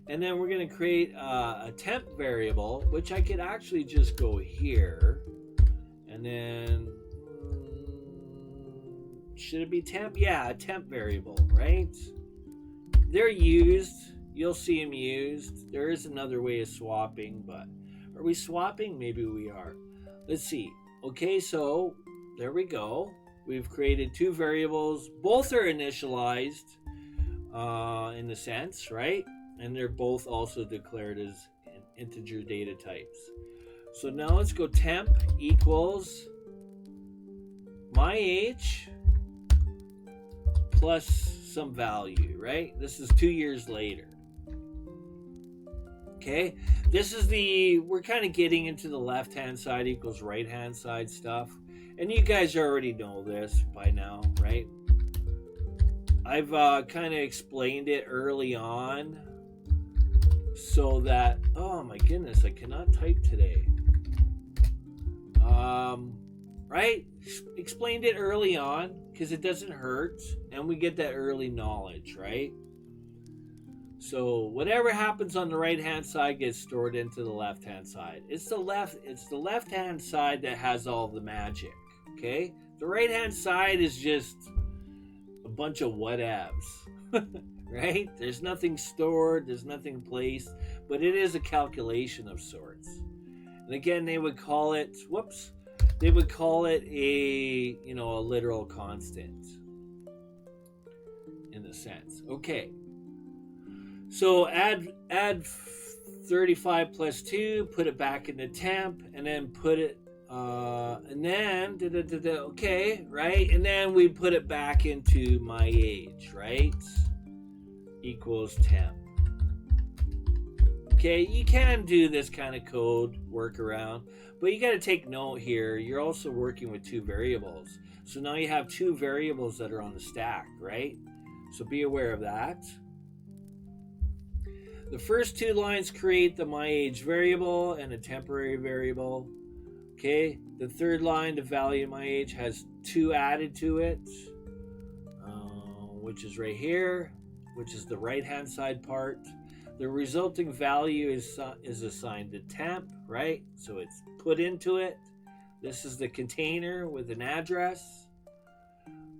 And then we're going to create a temp variable, which I could actually just go here, and then, should it be temp? Yeah, a temp variable, right? They're used. You'll see them used. There is another way of swapping, but are we swapping? Maybe we are. Let's see. Okay, so there we go. We've created 2 variables. Both are initialized in a sense, right? And they're both also declared as integer data types. So now let's go temp equals my age plus some value, right? This is 2 years later. Okay, this is we're kind of getting into the left-hand side equals right-hand side stuff. And you guys already know this by now, right? I've kind of explained it early on so that, oh my goodness, I cannot type today. Right? Explained it early on because it doesn't hurt and we get that early knowledge, right? So whatever happens on the right-hand side gets stored into the left-hand side. It's the left-hand side that has all the magic, okay? The right-hand side is just a bunch of whatevs, right? There's nothing stored, there's nothing placed, but it is a calculation of sorts. And again, they would call it, they would call it a literal constant in a sense. Okay. So add 35 plus 2, put it back in the temp, and then put it, and then, okay, right? And then we put it back into my age, right? Equals temp. Okay, you can do this kind of code workaround, but you got to take note here, you're also working with 2 variables. So now you have 2 variables that are on the stack, right? So be aware of that. The first 2 lines create the my age variable and a temporary variable. Okay, the third line, the value of my age, has 2 added to it, which is right here, which is the right-hand side part. The resulting value is assigned to temp, right? So it's put into it. This is the container with an address.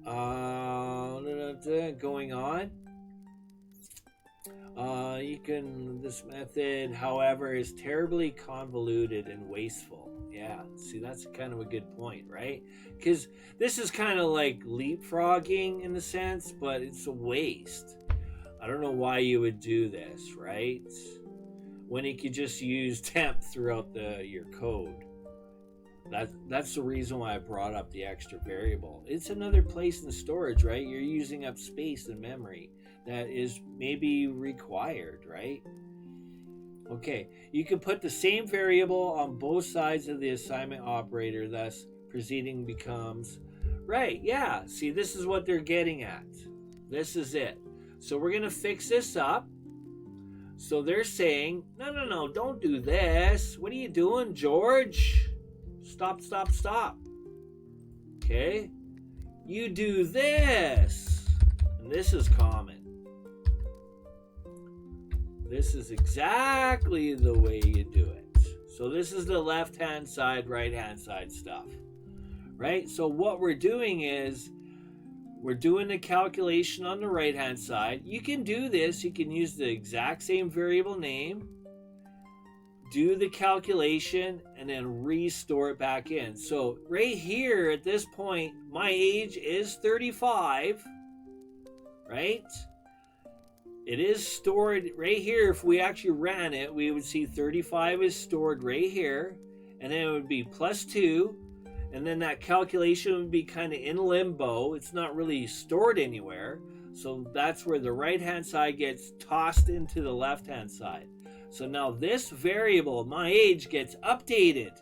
Going on. This method, however, is terribly convoluted and wasteful. Yeah, see, that's kind of a good point, right? Because this is kind of like leapfrogging in a sense, but it's a waste. I don't know why you would do this, right? When you could just use temp throughout your code. That's the reason why I brought up the extra variable. It's another place in storage, right? You're using up space and memory that is maybe required, right? Okay, you can put the same variable on both sides of the assignment operator, thus proceeding becomes right. Yeah, see, this is what they're getting at. This is it. So we're going to fix this up. So they're saying, no, don't do this. What are you doing, George? Stop. Okay, you do this. And this is common. This is exactly the way you do it. So this is the left-hand side, right-hand side stuff, right? So what we're doing is we're doing the calculation on the right-hand side. You can do this. You can use the exact same variable name, do the calculation, and then restore it back in. So right here at this point, my age is 35, right? It is stored right here. If we actually ran it, we would see 35 is stored right here. And then it would be +2. And then that calculation would be kind of in limbo. It's not really stored anywhere. So that's where the right-hand side gets tossed into the left-hand side. So now this variable, my age, gets updated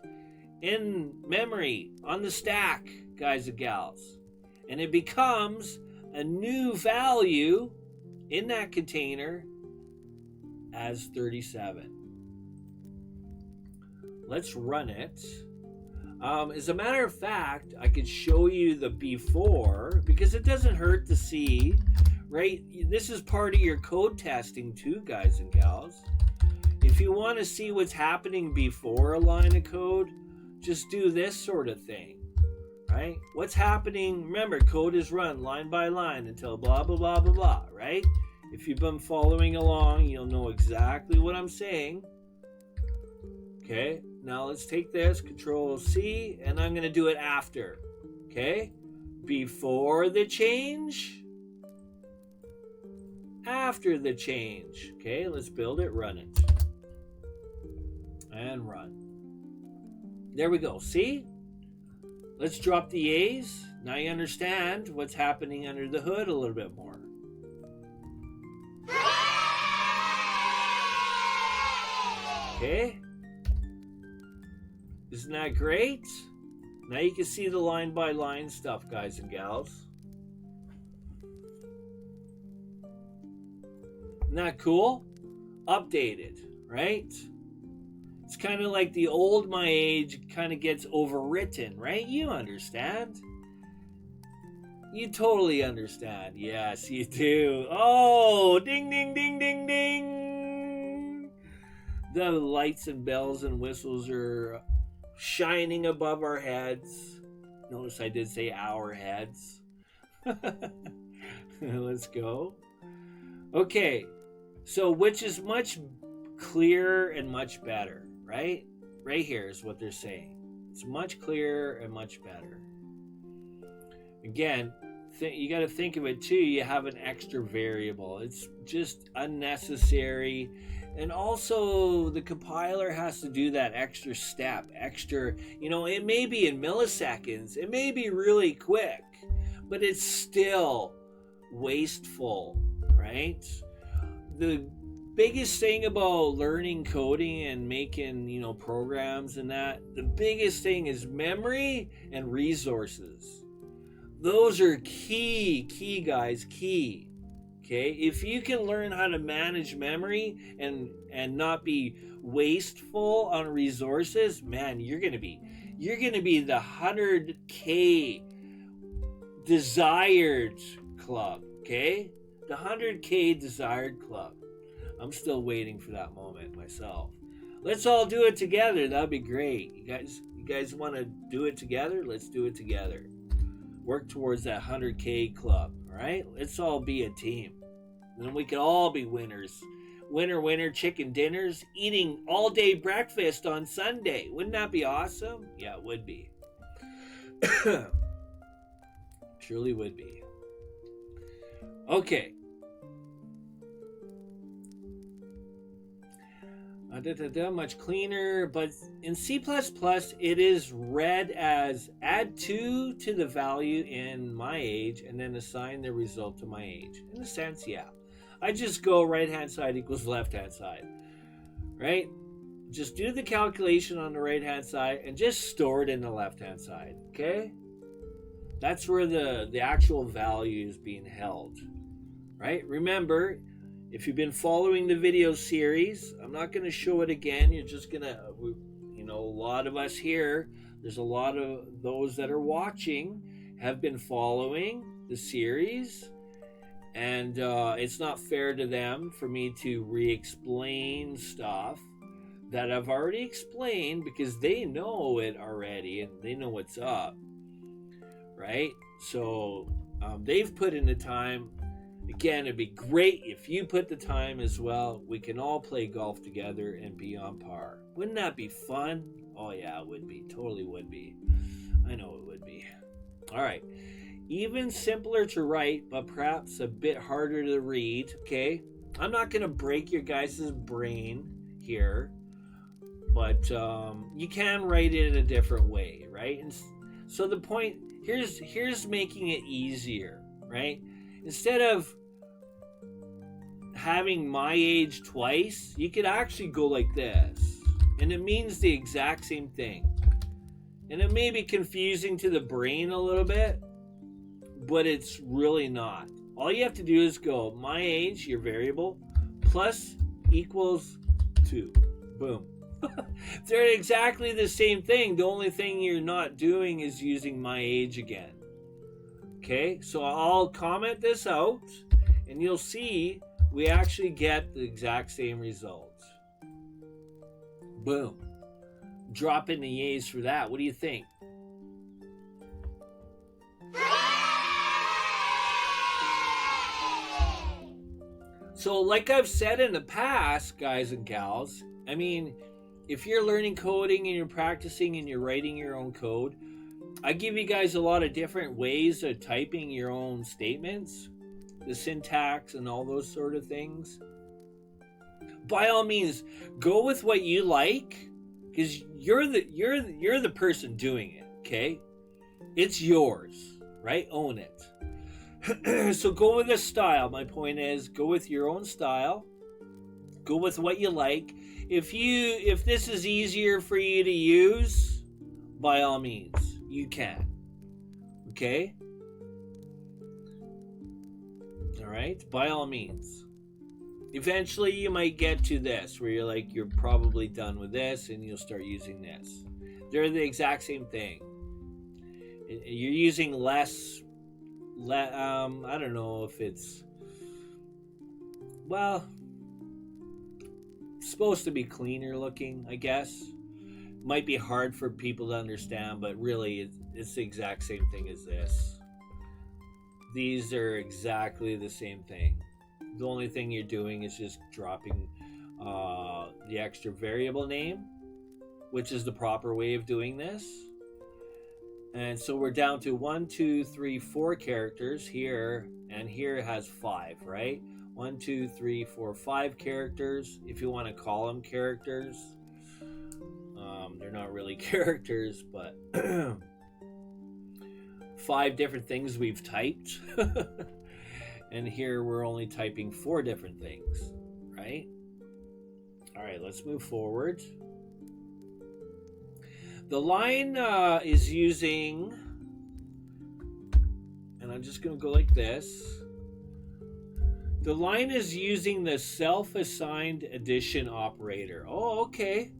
in memory on the stack, guys and gals. And it becomes a new value in that container as 37. Let's run it. As a matter of fact, I could show you the before because it doesn't hurt to see, right? This is part of your code testing too, guys and gals. If you want to see what's happening before a line of code, just do this sort of thing, right? What's happening? Remember, code is run line by line until blah, blah, blah, blah, blah, right? If you've been following along, you'll know exactly what I'm saying. Okay, now let's take this, Control-C, and I'm going to do it after. Okay, before the change, after the change. Okay, let's build it, run it. And run. There we go, see? Let's drop the A's. Now you understand what's happening under the hood a little bit more. Okay? Isn't that great? Now you can see the line by line stuff, guys and gals. Isn't that cool? Updated, right? It's kind of like the old my age kind of gets overwritten, right? You understand. You totally understand. Yes, you do. Oh, ding, ding, ding, ding, ding. The lights and bells and whistles are shining above our heads. Notice I did say our heads. Let's go. Okay, so which is much clearer and much better, right? Right here is what they're saying. It's much clearer and much better. Again, you got to think of it too. You have an extra variable. It's just unnecessary. And also the compiler has to do that extra step, it may be in milliseconds. It may be really quick, but it's still wasteful, right? The biggest thing about learning coding and making, programs and that, the biggest thing is memory and resources. Those are key guys, key. Okay, if you can learn how to manage memory and not be wasteful on resources, man, you're gonna be the 100K desired club. Okay, the 100K desired club. I'm still waiting for that moment myself. Let's all do it together. That'd be great. You guys want to do it together? Let's do it together. Work towards that 100K club. All right, let's all be a team. Then we can all be winners. Winner, chicken dinners, eating all day breakfast on Sunday. Wouldn't that be awesome? Yeah, it would be. Truly would be. Okay. much cleaner, but in C++, it is read as add 2 to the value in my age and then assign the result to my age. In a sense, yeah. I just go right-hand side equals left-hand side, right? Just do the calculation on the right-hand side and just store it in the left-hand side, okay? That's where the actual value is being held, right? Remember, if you've been following the video series, I'm not going to show it again. You're just going to, a lot of us here, there's a lot of those that are watching have been following the series. And it's not fair to them for me to re-explain stuff that I've already explained because they know it already and they know what's up, right? So they've put in the time. Again, it'd be great if you put the time as well. We can all play golf together and be on par. Wouldn't that be fun? Oh yeah, it would be. Totally would be. I know it would be. All right. Even simpler to write, but perhaps a bit harder to read. Okay. I'm not going to break your guys' brain here, but you can write it in a different way, right? And so the point, here's making it easier, right? Instead of having my age twice, you could actually go like this. And it means the exact same thing. And it may be confusing to the brain a little bit, but it's really not. All you have to do is go my age, your variable, plus equals 2. Boom. They're exactly the same thing. The only thing you're not doing is using my age again. Okay, so I'll comment this out and you'll see we actually get the exact same results. Boom. Drop in the yays for that. What do you think? So like I've said in the past, guys and gals, I mean, if you're learning coding and you're practicing and you're writing your own code, I give you guys a lot of different ways of typing your own statements, the syntax and all those sort of things. By all means, go with what you like, because you're the person doing it, okay? It's yours, right? Own it. So go with a style. My point is, go with your own style. Go with what you like. If this is easier for you to use, by all means, you can. Okay? All right? By all means. Eventually, you might get to this, where you're probably done with this, and you'll start using this. They're the exact same thing. You're using less. I don't know if it's. Well, it's supposed to be cleaner looking, I guess. Might be hard for people to understand, but really, it's the exact same thing as this. These are exactly the same thing. The only thing you're doing is just dropping the extra variable name, which is the proper way of doing this. And so we're down to 1, 2, 3, 4 characters here, and here it has 5, right? 1, 2, 3, 4, 5 characters, if you want to call them characters. They're not really characters, but 5 different things we've typed. And here we're only typing 4 different things, right? All right, let's move forward. The line is using, and I'm just going to go like this. The line is using the self-assigned addition operator. Oh, okay.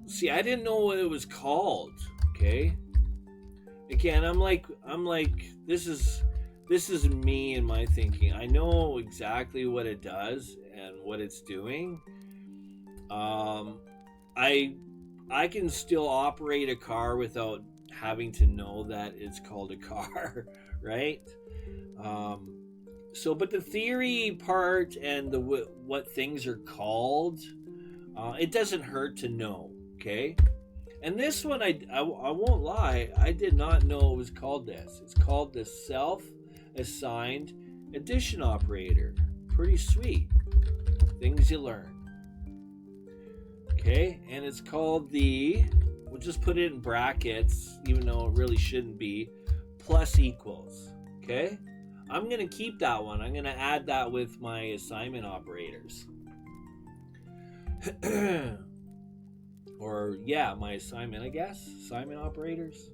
See, I didn't know what it was called. Okay. Again, I'm like, this is me and my thinking. I know exactly what it does and what it's doing. I can still operate a car without having to know that it's called a car, right? But the theory part and what things are called, it doesn't hurt to know, okay? And this one, I won't lie, I did not know it was called this. It's called the self-assigned addition operator. Pretty sweet. Things you learn. Okay, and it's called the, we'll just put it in brackets, even though it really shouldn't be, plus equals. Okay, I'm going to keep that one. I'm going to add that with my assignment operators. Or, yeah, my assignment, I guess. Assignment operators.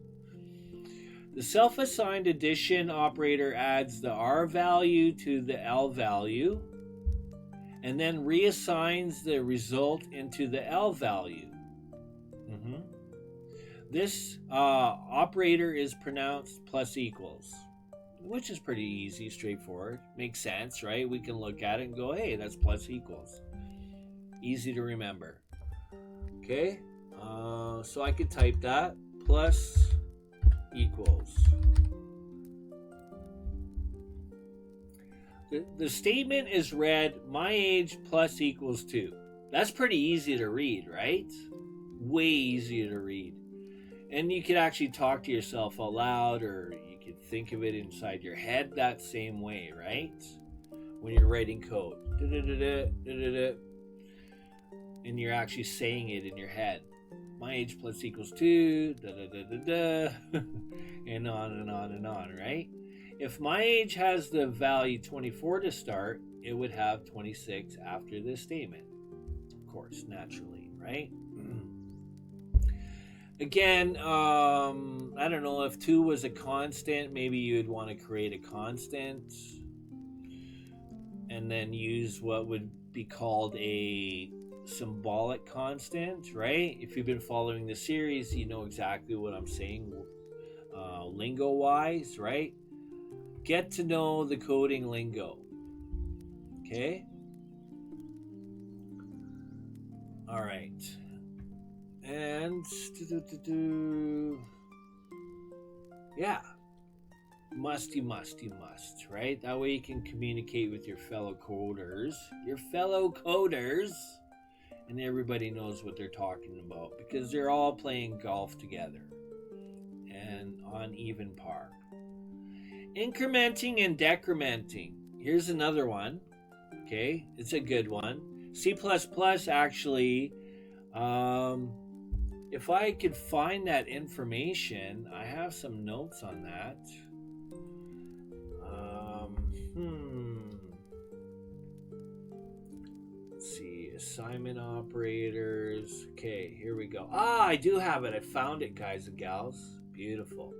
The self-assigned addition operator adds the R value to the L value and then reassigns the result into the L value. This operator is pronounced plus equals, which is pretty easy, straightforward. Makes sense, right? We can look at it and go, hey, that's plus equals. Easy to remember. Okay, so I could type that, plus equals. The statement is read, my age plus equals 2. That's pretty easy to read, right? Way easier to read. And you could actually talk to yourself out loud, or you could think of it inside your head that same way, right? When you're writing code. And you're actually saying it in your head. My age plus equals 2, and on and on and on, right? If my age has the value 24 to start, it would have 26 after this statement. Of course, naturally, right? Again, I don't know, if 2 was a constant, maybe you'd want to create a constant and then use what would be called a symbolic constant, right? If you've been following the series, you know exactly what I'm saying lingo wise, right? Get to know the coding lingo. Okay, all right. And yeah, you must, right? That way you can communicate with your fellow coders, and everybody knows what they're talking about because they're all playing golf together and on even par. Incrementing and decrementing. Here's another one. Okay, it's a good one. C++ actually, if I could find that information, I have some notes on that. Let's see, assignment operators. Okay, here we go. I do have it. I found it, guys and gals. Beautiful.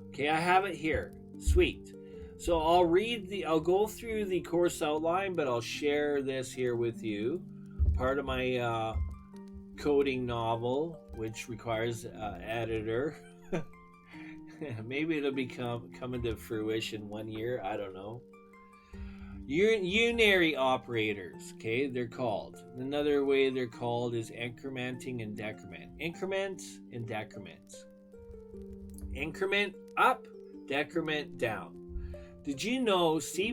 Okay, I have it here. Sweet. So I'll go through the course outline, but I'll share this here with you. Part of my coding novel, which requires editor. Maybe it'll come into fruition one year. I don't know. Unary operators, okay, they're called. Another way they're called is incrementing and decrement. Increment and decrement. Increment up, decrement down. Did you know C++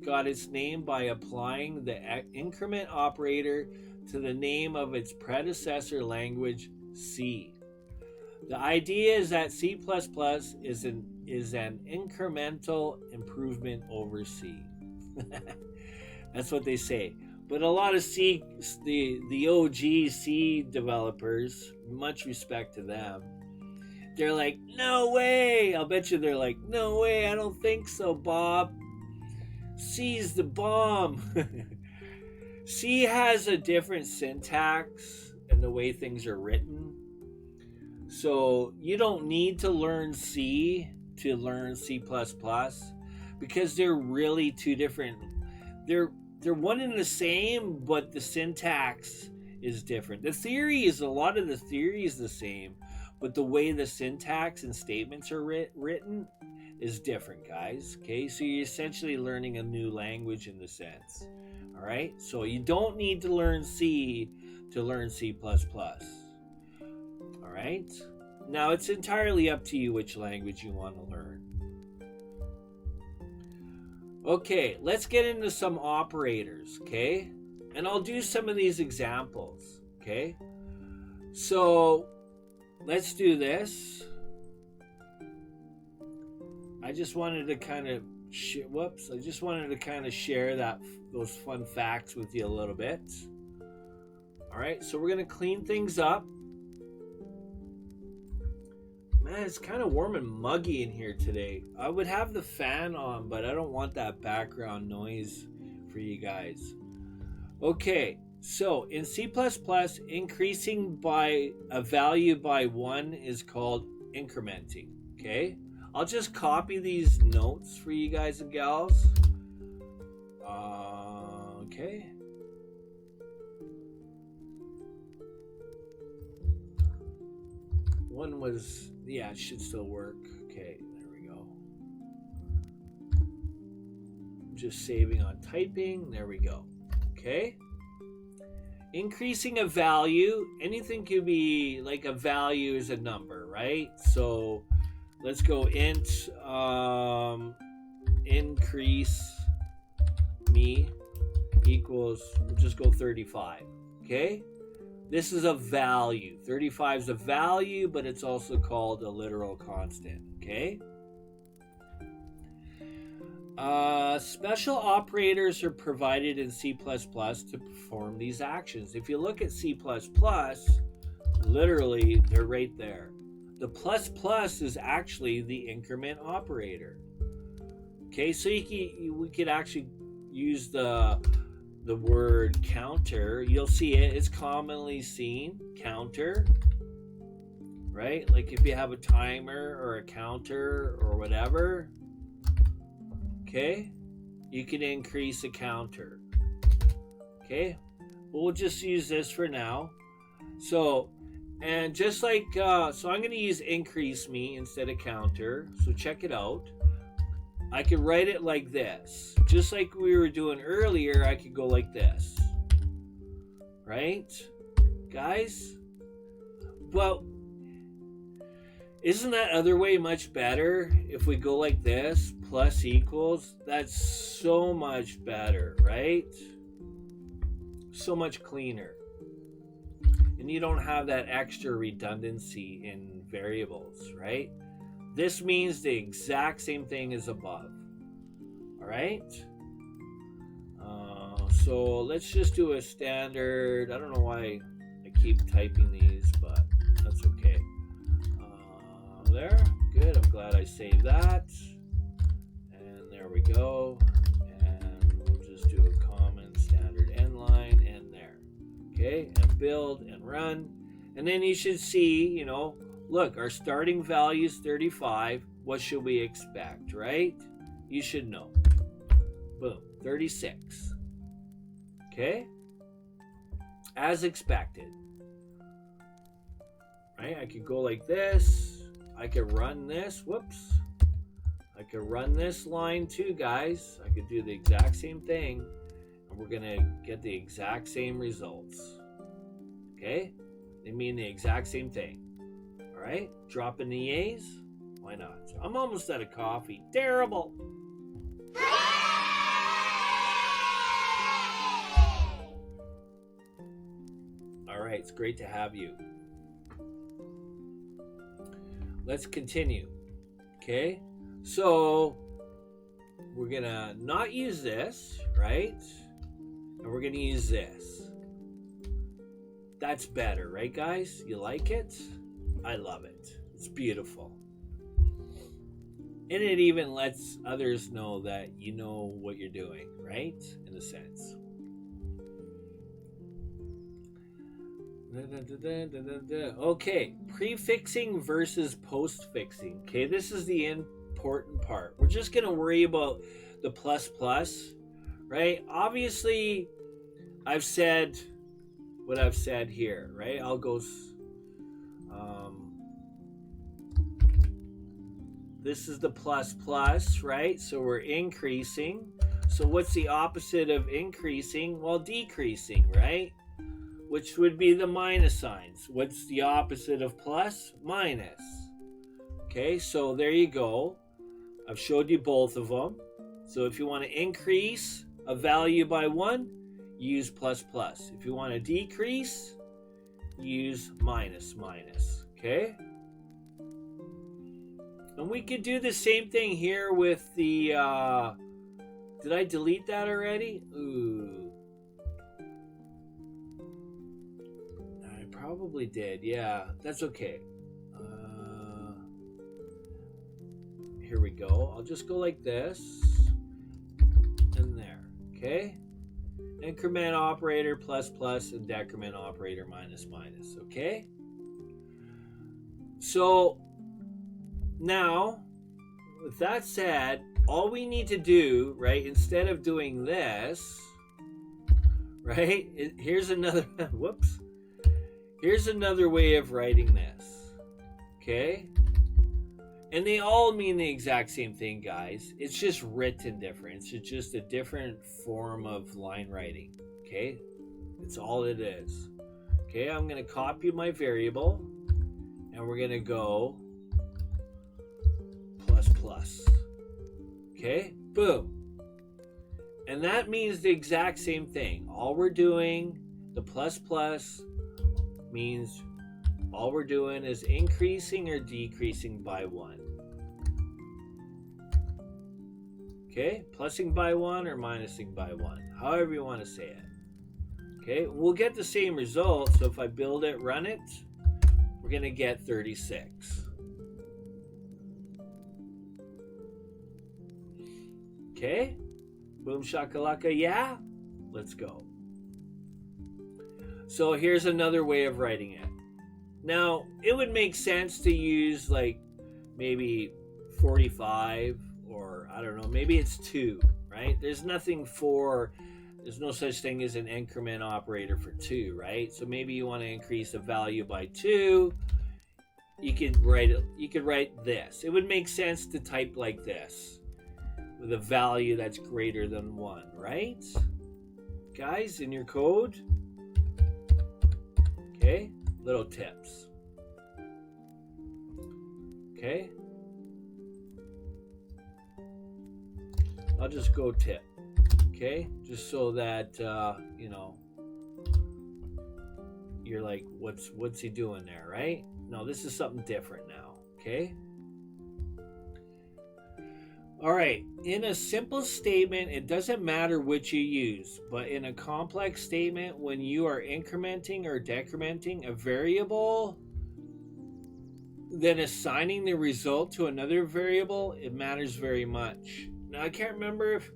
got its name by applying the increment operator to the name of its predecessor language, C? The idea is that C++ is an incremental improvement over C. That's what they say. But a lot of the OG C developers, much respect to them, they're like, no way. I'll bet you they're like, no way, I don't think so, Bob. C's the bomb. C has a different syntax and the way things are written. So you don't need to learn C to learn C++, because they're really two different. They're one and the same, but the syntax is different. A lot of the theory is the same, but the way the syntax and statements are written is different, guys. Okay, so you're essentially learning a new language in the sense. All right, so you don't need to learn C to learn C++. All right, now it's entirely up to you which language you want to learn. Okay, let's get into some operators, okay? And I'll do some of these examples, okay? So let's do this. I just wanted to kind of share those fun facts with you a little bit. All right, so we're going to clean things up. Man, it's kind of warm and muggy in here today. I would have the fan on, but I don't want that background noise for you guys. Okay, so in C++, increasing by a value by 1 is called incrementing. Okay, I'll just copy these notes for you guys and gals. Okay. One was, yeah, it should still work. Okay, there we go. Just saving on typing. There we go. Okay. Increasing a value. Anything could be like a value is a number, right? So let's go int increase me equals, we'll just go 35. Okay. This is a value. 35 is a value, but it's also called a literal constant. Okay. Special operators are provided in C++ to perform these actions. If you look at C++, literally, they're right there. The plus plus is actually the increment operator. Okay, so we could actually use the word counter. You'll see it. It's commonly seen, counter. Right? Like if you have a timer or a counter or whatever. Okay, you can increase a counter. Okay, we'll just use this for now. So, and just like, so I'm going to use increase me instead of counter. So check it out. I could write it like this. Just like we were doing earlier, I could go like this. Right? Guys? Well, isn't that other way much better? If we go like this, plus equals, that's so much better, right? So much cleaner. And you don't have that extra redundancy in variables, right? This means the exact same thing as above. All right? So let's just do a standard. I don't know why I keep typing these, but that's okay. There. Good. I'm glad I saved that. And there we go. And we'll just do a common standard end line and there. Okay. And build and run. And then you should see, look, our starting value is 35. What should we expect, right? You should know. Boom. 36. Okay. As expected. Right? I could go like this. I could run this. Whoops. I could run this line too, guys. I could do the exact same thing. And we're going to get the exact same results. Okay? They mean the exact same thing. All right? Dropping the A's? Why not? I'm almost out of coffee. Terrible. All right. It's great to have you. Let's continue. Okay? So, we're going to not use this, right? And we're going to use this. That's better, right, guys? You like it? I love it. It's beautiful. And it even lets others know that you know what you're doing, right? In a sense. Okay, prefixing versus postfixing. Okay, this is the important part. We're just going to worry about the plus plus, right? Obviously, I've said what I've said here, right? I'll go. This is the plus plus, right? So we're increasing. So what's the opposite of increasing? Well, decreasing, right? Which would be the minus signs. What's the opposite of plus? Minus. Okay, so there you go. I've showed you both of them. So if you want to increase a value by 1, use plus plus. If you want to decrease, use minus minus. Okay? And we could do the same thing here with the... did I delete that already? Ooh. probably did. Yeah, that's okay. Here we go. I'll just go like this and there. Okay. Increment operator plus plus and decrement operator minus minus. Okay. So now, with that said, all we need to do, right, instead of doing this, right, here's another, whoops, here's another way of writing this, okay? And they all mean the exact same thing, guys. It's just written different. It's just a different form of line writing, okay? It's all it is. Okay, I'm going to copy my variable, and we're going to go plus plus. Okay, boom. And that means the exact same thing. All we're doing, the plus plus means all we're doing is increasing or decreasing by 1. Okay, plussing by 1 or minusing by 1, however you want to say it. Okay, we'll get the same result. So if I build it, run it, we're going to get 36. Okay, boom shakalaka, yeah, let's go. So here's another way of writing it. Now, it would make sense to use like maybe 45 or I don't know, maybe it's 2, right? There's no such thing as an increment operator for 2, right? So maybe you want to increase the value by 2. You could write this. It would make sense to type like this with a value that's greater than 1, right? Guys, in your code. Okay, little tips. Okay. I'll just go tip. Okay, just so that you're like, what's he doing there, right? No, this is something different now. Okay. All right. In a simple statement, it doesn't matter which you use, but in a complex statement, when you are incrementing or decrementing a variable, then assigning the result to another variable, it matters very much. Now, I can't remember if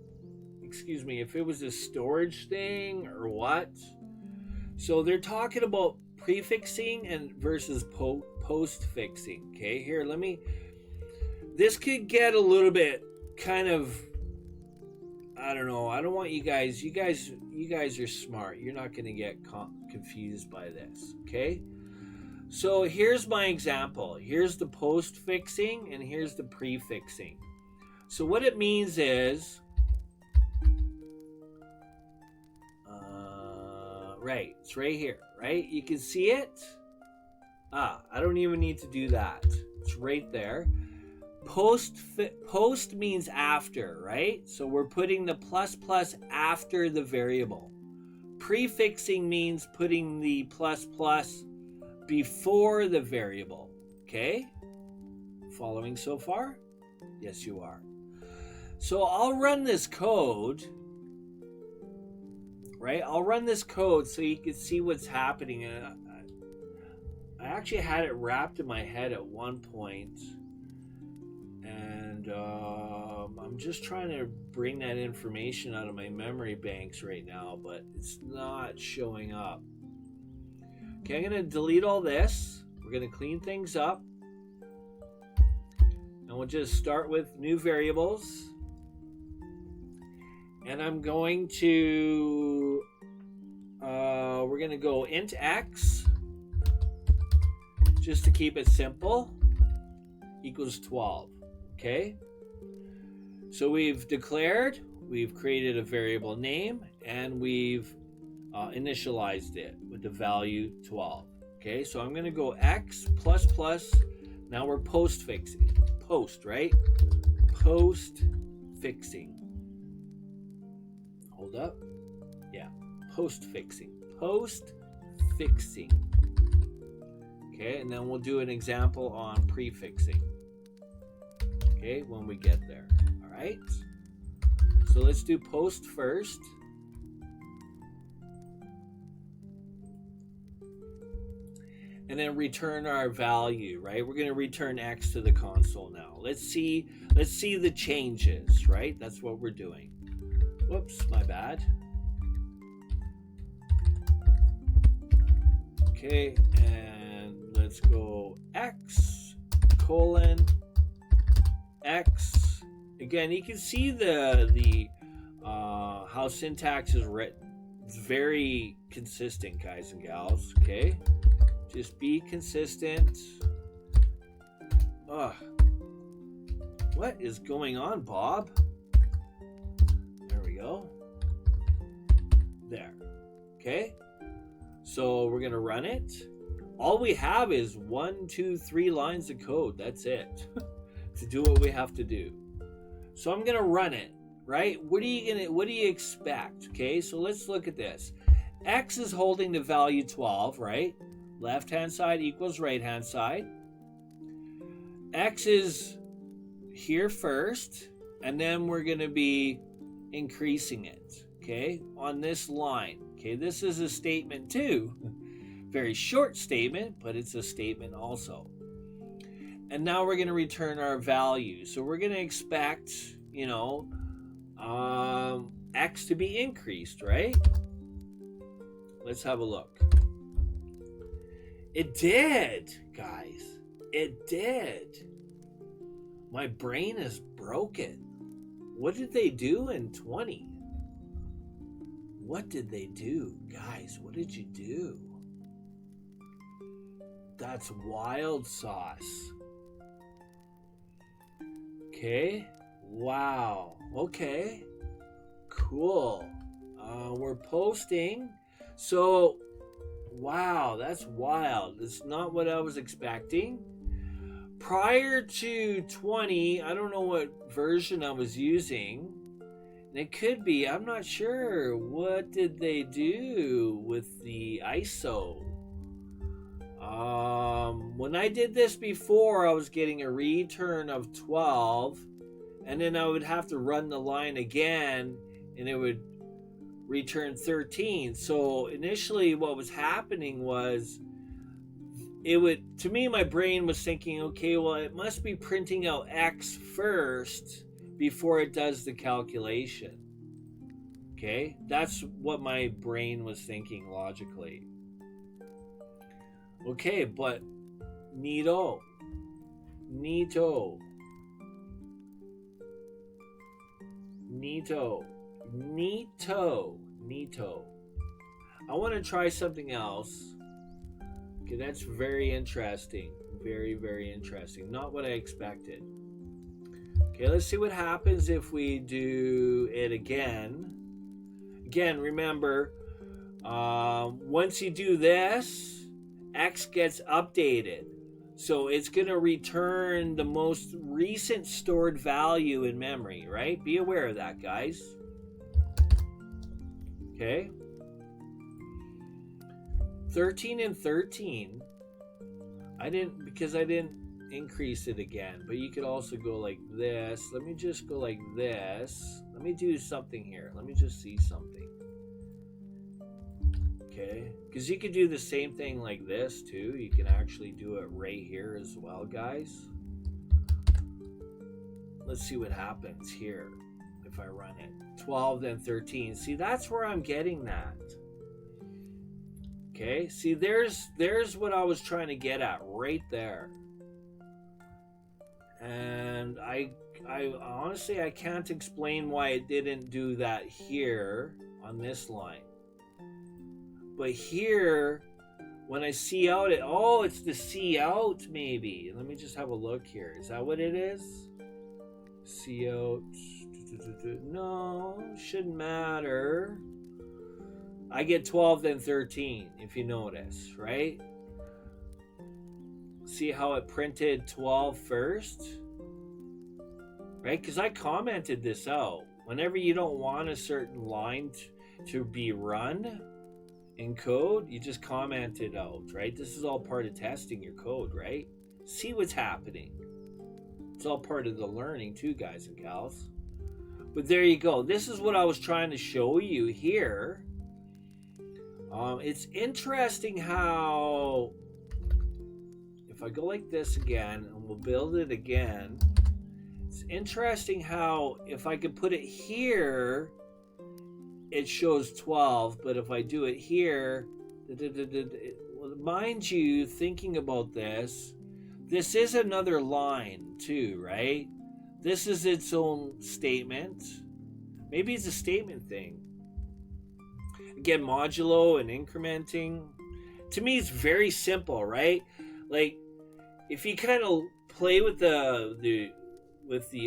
it was a storage thing or what. So they're talking about prefixing and versus post-fixing. Okay, here, this could get a little bit kind of, I don't know. I don't want you guys are smart. You're not going to get confused by this. Okay. So here's my example. Here's the post-fixing and here's the prefixing. So what it means is, right, it's right here, right? You can see it. I don't even need to do that. It's right there. Post means after, right? So we're putting the plus plus after the variable. Prefixing means putting the plus plus before the variable. Okay? Following so far? Yes, you are. So I'll run this code, right? I'll run this code so you can see what's happening. I actually had it wrapped in my head at one point, and I'm just trying to bring that information out of my memory banks right now, but it's not showing up. Okay, I'm going to delete all this. We're going to clean things up. And we'll just start with new variables. And I'm going to, we're going to go int x, just to keep it simple, equals 12. Okay? So we've declared, we've created a variable name, and we've initialized it with the value 12. Okay, so I'm going to go x plus plus. Now we're post-fixing. Post, right? Post-fixing. Hold up. Yeah, post-fixing. Post-fixing. Okay, and then we'll do an example on prefixing. Okay, when we get there. All right. So let's do post first. and then return our value, right? We're going to return X to the console now. Let's see the changes, right? That's what we're doing. Whoops, my bad. Okay, and let's go X colon X. Again, you can see the how syntax is written. It's very consistent, guys and gals. Okay, just be consistent. What is going on, Bob? There we go. There. Okay. So we're gonna run it. All we have is 1, 2, 3 lines of code. That's it to do what we have to do. So I'm gonna run it, right? What do you expect? Okay, so let's look at this. X is holding the value 12, right? Left hand side equals right hand side. X is here first, and then we're gonna be increasing it, okay, on this line. Okay, this is a statement too. Very short statement, but it's a statement also. And now we're going to return our value. So we're going to expect, X to be increased, right? Let's have a look. It did, guys. It did. My brain is broken. What did they do in 20? What did they do? Guys, what did you do? That's wild sauce. Okay. Wow. Okay. Cool. We're posting. So, wow, that's wild. It's not what I was expecting. Prior to 20, I don't know what version I was using. And it could be, I'm not sure. What did they do with the ISO? When I did this before, I was getting a return of 12, and then I would have to run the line again, and it would return 13. So initially what was happening was, to me, my brain was thinking, okay, well, it must be printing out X first before it does the calculation. Okay, that's what my brain was thinking logically. Okay, but neato. I want to try something else. Okay, that's very interesting. Very, very interesting. Not what I expected. Okay, let's see what happens if we do it again. Again, remember, once you do this, X gets updated. So it's going to return the most recent stored value in memory, right? Be aware of that, guys. Okay. 13 and 13. I didn't increase it again, but you could also go like this. Let me just go like this. Let me do something here. Let me just see something. Okay, because you could do the same thing like this too. You can actually do it right here as well, guys. Let's see what happens here if I run it. 12 then 13. See, that's where I'm getting that. Okay, see, there's what I was trying to get at right there. And I honestly, I can't explain why it didn't do that here on this line. But here, when I see out it, it's the see out maybe. Let me just have a look here. Is that what it is? See out. No, shouldn't matter. I get 12 then 13, if you notice, right? See how it printed 12 first? Right? Because I commented this out. Whenever you don't want a certain line to be run in code, you just comment it out, right? This is all part of testing your code, right? See what's happening. It's all part of the learning too, guys and gals. But there you go. This is what I was trying to show you here. It's interesting how if I go like this again, and we'll build it again, it's interesting how if I could put it here, it shows 12, but if I do it here, mind you, thinking about this is another line too, right? This is its own statement. Maybe it's a statement thing. Again, modulo and incrementing. To me, it's very simple, right? Like, if you kind of play with the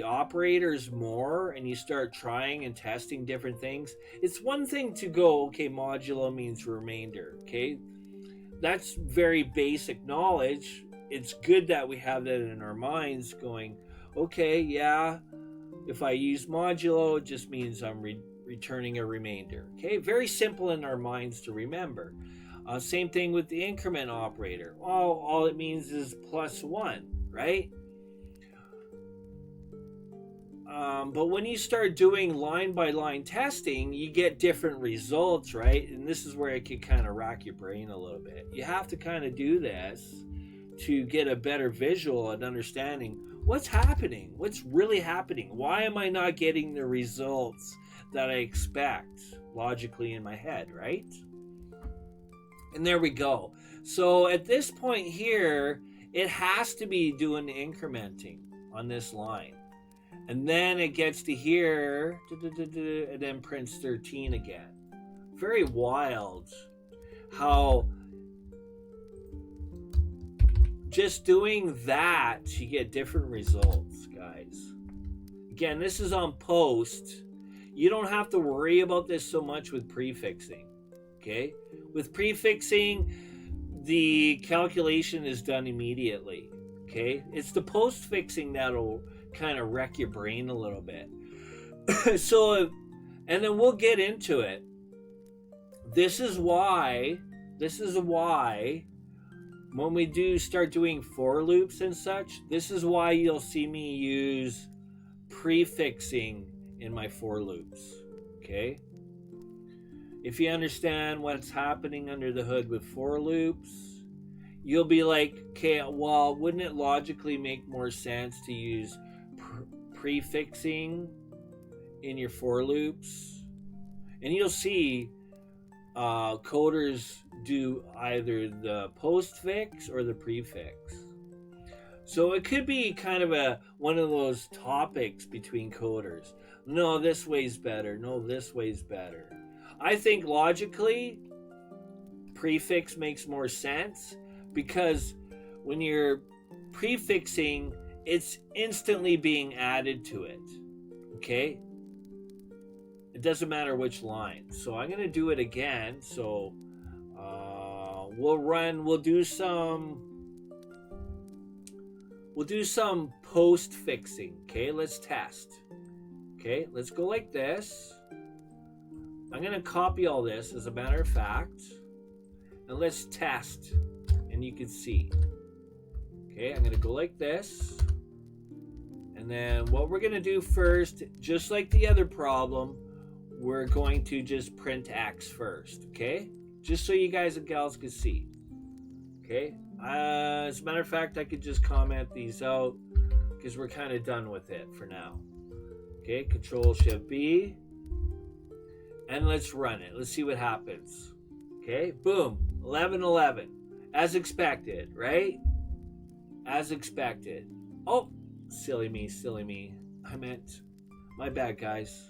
operators more and you start trying and testing different things, it's one thing to go, okay, modulo means remainder, okay? That's very basic knowledge. It's good that we have that in our minds going, okay, yeah, if I use modulo, it just means I'm returning a remainder. Okay, very simple in our minds to remember. Same thing with the increment operator. All it means is +1, right? But when you start doing line by line testing, you get different results, right? And this is where it can kind of rack your brain a little bit. You have to kind of do this to get a better visual and understanding what's happening, what's really happening. Why am I not getting the results that I expect logically in my head, right? And there we go. So at this point here, it has to be doing incrementing on this line. And then it gets to here, and then prints 13 again. Very wild how just doing that, you get different results, guys. Again, this is on post. You don't have to worry about this so much with prefixing, okay? With prefixing, the calculation is done immediately, okay? It's the post-fixing that'll kind of wreck your brain a little bit. So, and then we'll get into it. This is why when we do start doing for loops and such, this is why you'll see me use prefixing in my for loops, okay? If you understand what's happening under the hood with for loops, you'll be like, okay, well, wouldn't it logically make more sense to use prefixing in your for loops? And you'll see coders do either the postfix or the prefix. So it could be kind of one of those topics between coders. No, this way's better. No, this way's better. I think logically, prefix makes more sense because when you're prefixing, it's instantly being added to it. Okay? It doesn't matter which line. So I'm going to do it again. So we'll do some post fixing. Okay, let's test. Okay, let's go like this. I'm going to copy all this as a matter of fact. And let's test. And you can see. Okay, I'm going to go like this. And then what we're going to do first, just like the other problem, we're going to just print X first, okay? Just so you guys and gals can see, okay? As a matter of fact, I could just comment these out because we're kind of done with it for now. Okay, Control-Shift-B. And let's run it. Let's see what happens. Okay, boom, 1111. As expected, right? As expected. Oh, silly me. I meant, my bad, guys.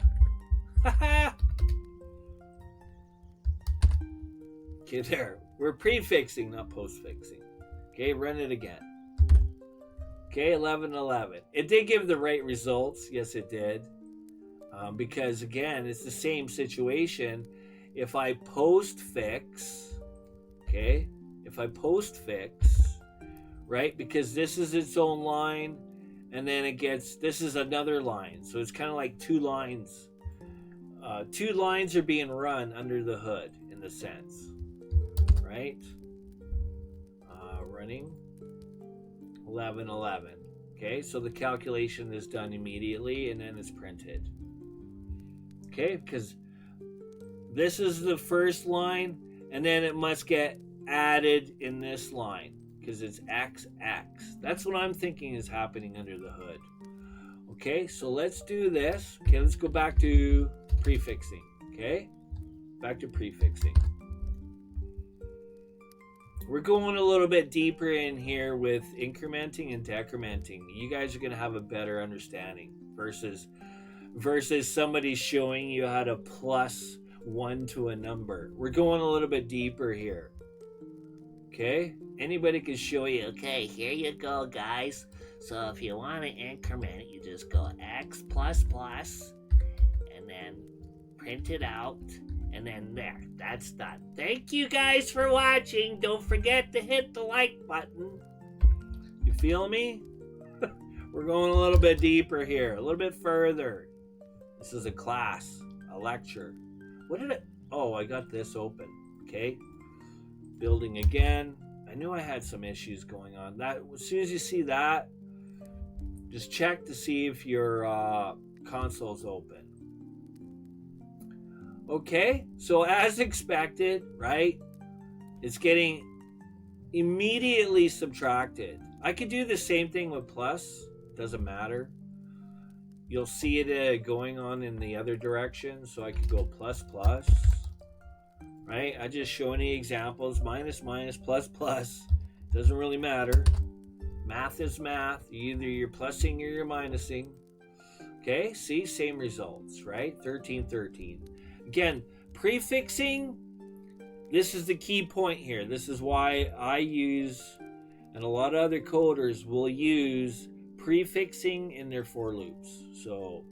Okay, there. We're prefixing, not postfixing. Okay, run it again. Okay, 1111. It did give the right results. Yes, it did. Because, again, it's the same situation. If I postfix, okay, right, because this is its own line, and then this is another line. So it's kind of like two lines. Two lines are being run under the hood, in the sense, right? Running 1111. Okay, so the calculation is done immediately, and then it's printed. Okay, because this is the first line, and then it must get added in this line. because it's XX. That's what I'm thinking is happening under the hood. Okay, so let's do this. Okay, let's go back to prefixing. Okay, back to prefixing. We're going a little bit deeper in here with incrementing and decrementing. You guys are going to have a better understanding versus somebody showing you how to plus one to a number. We're going a little bit deeper here. Okay? Anybody can show you, okay, here you go, guys. So if you want to increment it, you just go x plus plus, and then print it out, and then there. That's done. Thank you guys for watching. Don't forget to hit the like button. You feel me? We're going a little bit deeper here, a little bit further. This is a class, a lecture. What did it? Oh, I got this open. Okay. Building again. I knew I had some issues going on. That as soon as you see that, just check to see if your console's open. Okay, so as expected, right? It's getting immediately subtracted. I could do the same thing with plus. Doesn't matter. You'll see it going on in the other direction. So I could go plus plus. Right? I just show any examples. Minus minus plus plus. Doesn't really matter. Math is math. Either you're plussing or you're minusing. Okay? See? Same results, right? 13, 13. Again, prefixing, this is the key point here. This is why I use, and a lot of other coders will use prefixing in their for loops. So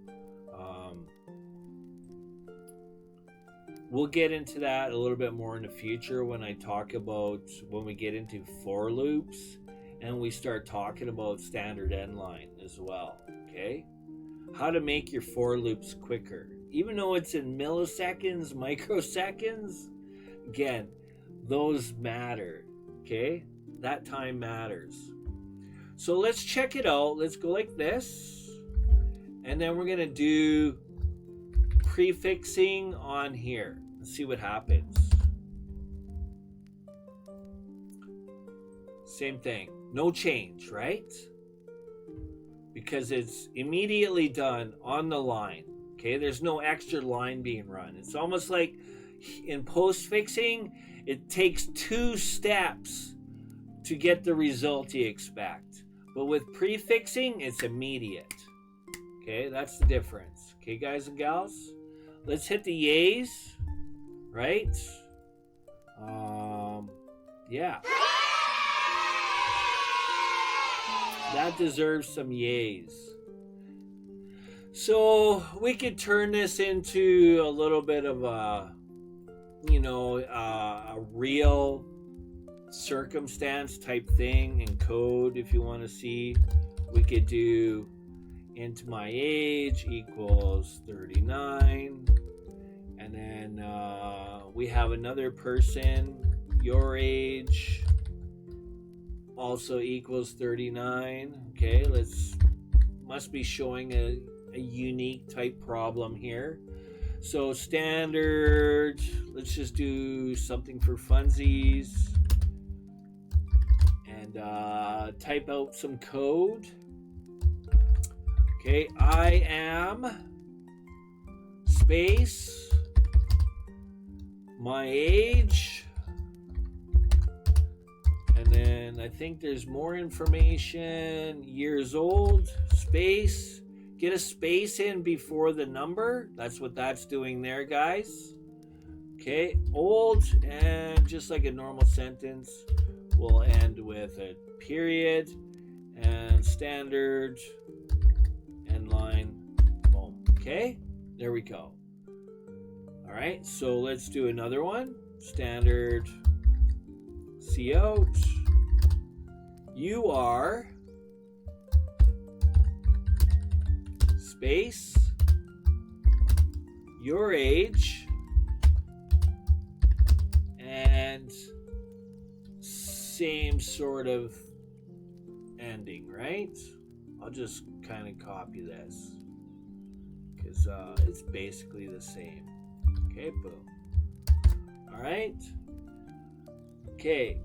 we'll get into that a little bit more in the future when I talk about, when we get into for loops and we start talking about standard end line as well. Okay? How to make your for loops quicker. Even though it's in milliseconds, microseconds, again, those matter, okay? That time matters. So let's check it out. Let's go like this. And then we're going to do prefixing on here. Let's see what happens. Same thing. No change, right? Because it's immediately done on the line. Okay, there's no extra line being run. It's almost like in postfixing, it takes 2 steps to get the result you expect. But with prefixing, it's immediate. Okay, that's the difference. Okay, guys and gals, let's hit the yays, right? Yeah. That deserves some yays. So we could turn this into a little bit of a, a real circumstance type thing in code. If you want to see, we could do into my age equals 39. And then we have another person, your age also equals 39. Okay, must be showing a unique type problem here. So standard, let's just do something for funsies and type out some code. Okay, I am space my age, and then I think there's more information, years old, space. Get a space in before the number. That's what that's doing there, guys. Okay, old, and just like a normal sentence, we'll end with a period and standard end line. Boom. Okay, there we go. All right, so let's do another one. Standard cout. You are space, your age, and same sort of ending, right? I'll just kind of copy this because it's basically the same. Okay, boom. All right. Okay,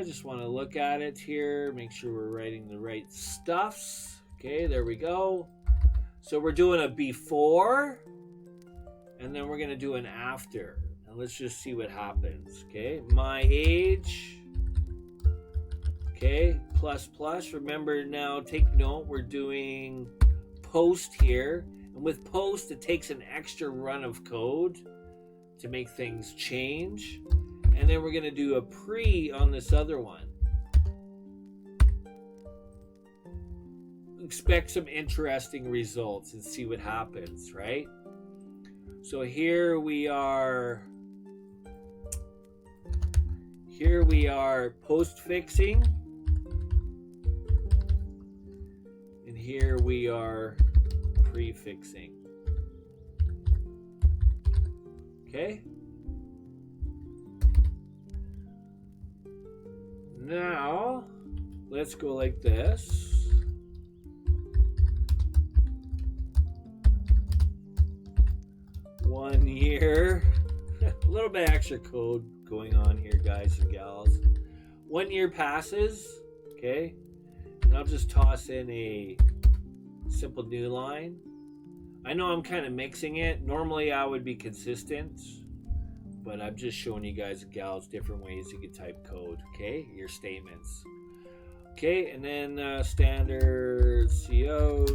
just want to look at it here, make sure we're writing the right stuffs. Okay, there we go. So we're doing a before, and then we're going to do an after. And let's just see what happens. Okay, my age. Okay, plus plus. Remember now, take note, we're doing post here. And with post, it takes an extra run of code to make things change. And then we're going to do a pre on this other one. Expect some interesting results and see what happens, right? So here we are post fixing, and here we are prefixing. Okay? Now, let's go like this. One year. A little bit extra code going on here, guys and gals. 1 year passes, okay? And I'll just toss in a simple new line. I know I'm kind of mixing it. Normally I would be consistent, but I'm just showing you guys and gals different ways you can type code, okay? Your statements. Okay, and then standard cout.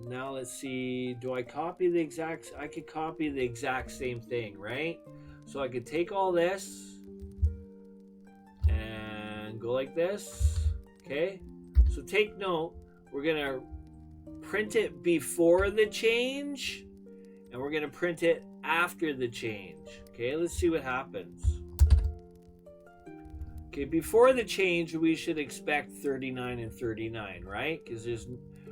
Now let's see, do I copy the exact, I could copy the exact same thing, right? So I could take all this and go like this, okay? So take note, we're gonna print it before the change, and we're gonna print it after the change, okay? Let's see what happens. Okay, before the change, we should expect 39 and 39, right? Because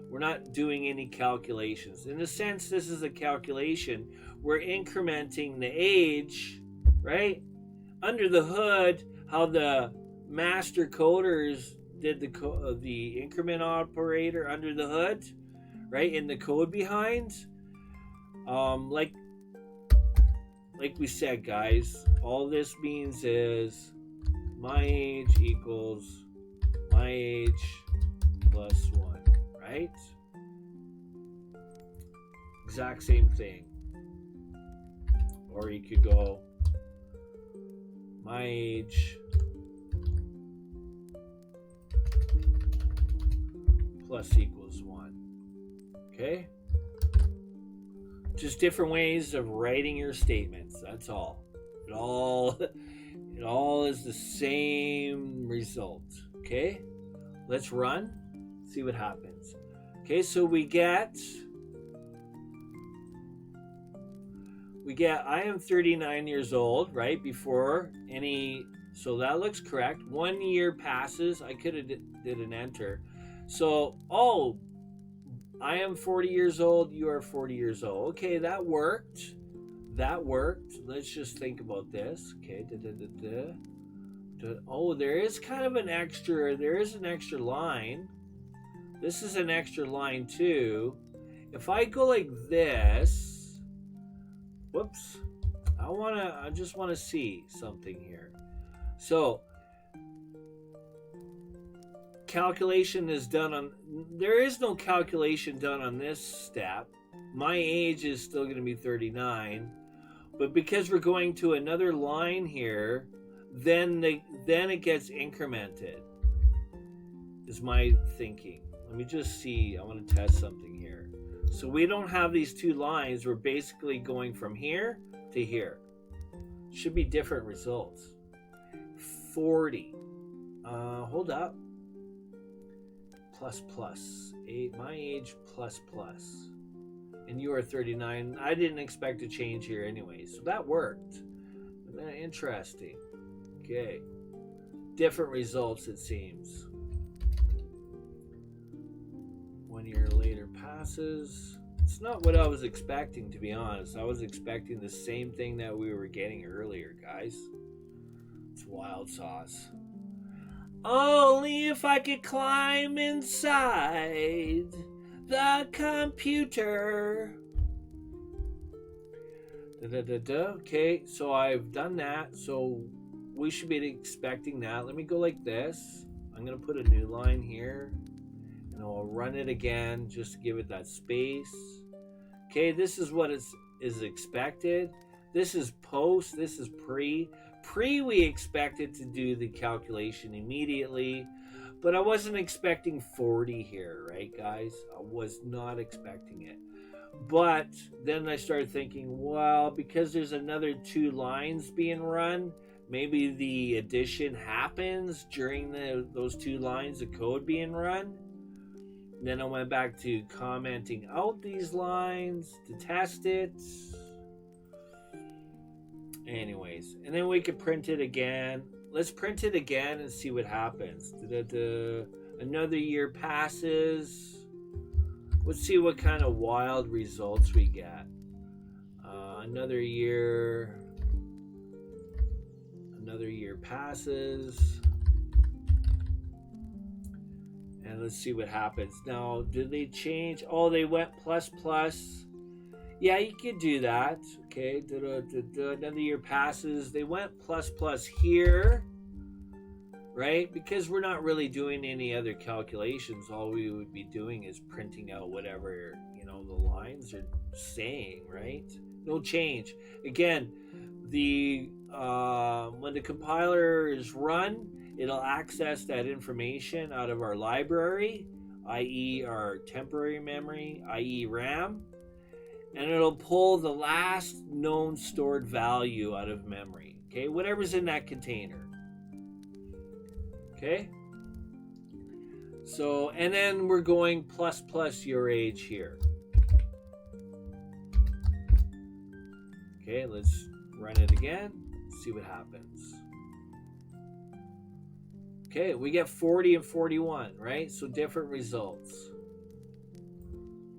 we're not doing any calculations. In a sense, this is a calculation. We're incrementing the age, right? Under the hood, how the master coders did the increment operator under the hood, right? In the code behind. Like we said, guys, all this means is my age equals my age plus 1, right? Exact same thing. Or you could go my age plus equals 1. Okay? Just different ways of writing your statements. That's all. It all is the same result. Okay? Let's run. See what happens. Okay, so we get I am 39 years old, right? Before any, so that looks correct. 1 year passes. I could have did an enter. So, oh, I am 40 years old. You are 40 years old. Okay, that worked. That worked. Let's just think about this. Okay. Oh, there is kind of an extra. There is an extra line. This is an extra line too. If I go like this, whoops. I just want to see something here. So, calculation is done on, there is no calculation done on this step. My age is still going to be 39, but because we're going to another line here, then it gets incremented, is my thinking. Let me just see, I want to test something here. So we don't have these two lines, we're basically going from here to here. Should be different results. 40, hold up. Plus plus, my age plus plus, and you are 39. I didn't expect a change here anyway, so that worked. Interesting. Okay, different results it seems. 1 year later passes. It's not what I was expecting, to be honest. I was expecting the same thing that we were getting earlier, guys. It's wild sauce. Only if I could climb inside the computer. Okay, so I've done that. So we should be expecting that. Let me go like this. I'm going to put a new line here. And I'll run it again just to give it that space. Okay, this is what is expected. This is post. This is pre. Pre, we expected to do the calculation immediately. But I wasn't expecting 40 here, right, guys? I was not expecting it. But then I started thinking, well, because there's another 2 lines being run, maybe the addition happens during those 2 lines of code being run. And then I went back to commenting out these lines to test it. Anyways, and then we could print it again. Let's print it again and see what happens. Another year passes. Let's see what kind of wild results we get. Another year passes. And let's see what happens. Now, did they change? Oh, they went plus plus. Yeah, you could do that. Okay, another year passes. They went plus plus here, right? Because we're not really doing any other calculations. All we would be doing is printing out whatever, the lines are saying, right? No change. Again, when the compiler is run, it'll access that information out of our library, i.e. our temporary memory, i.e. RAM, and it'll pull the last known stored value out of memory, okay? Whatever's in that container, okay? So, and then we're going plus plus your age here. Okay, let's run it again, see what happens. Okay, we get 40 and 41, right? So different results.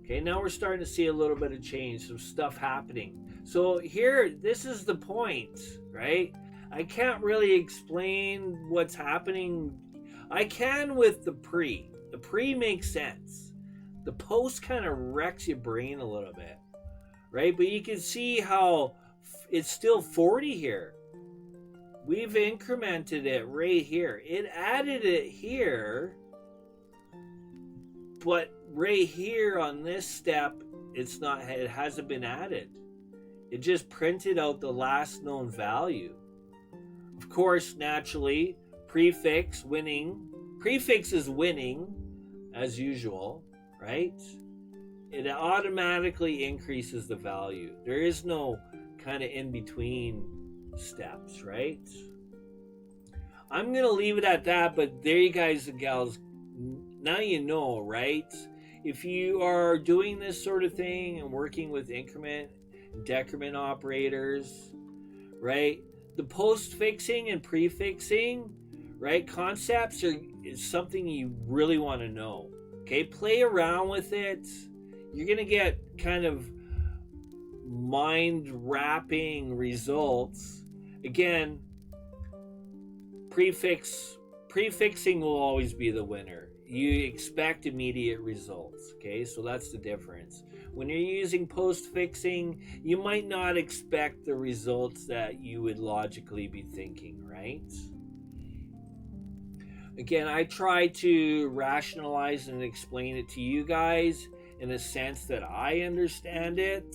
Okay, now we're starting to see a little bit of change, some stuff happening. So here, this is the point, right? I can't really explain what's happening. I can with the pre. The pre makes sense. The post kind of wrecks your brain a little bit, right? But you can see how it's still 40 here. We've incremented it right here. It added it here, but right here on this step, it hasn't been added. It just printed out the last known value. Of course, naturally, prefix is winning as usual, right? It automatically increases the value. There is no kind of in-between steps, right? I'm gonna leave it at that, but there you guys and gals, now you know, right? If you are doing this sort of thing and working with increment and decrement operators, right? The post-fixing and prefixing, right, concepts is something you really want to know. Okay, play around with it. You're gonna get kind of mind-wrapping results. Again, prefixing will always be the winner. You expect immediate results, okay? So that's the difference. When you're using post-fixing, you might not expect the results that you would logically be thinking, right? Again, I try to rationalize and explain it to you guys in a sense that I understand it,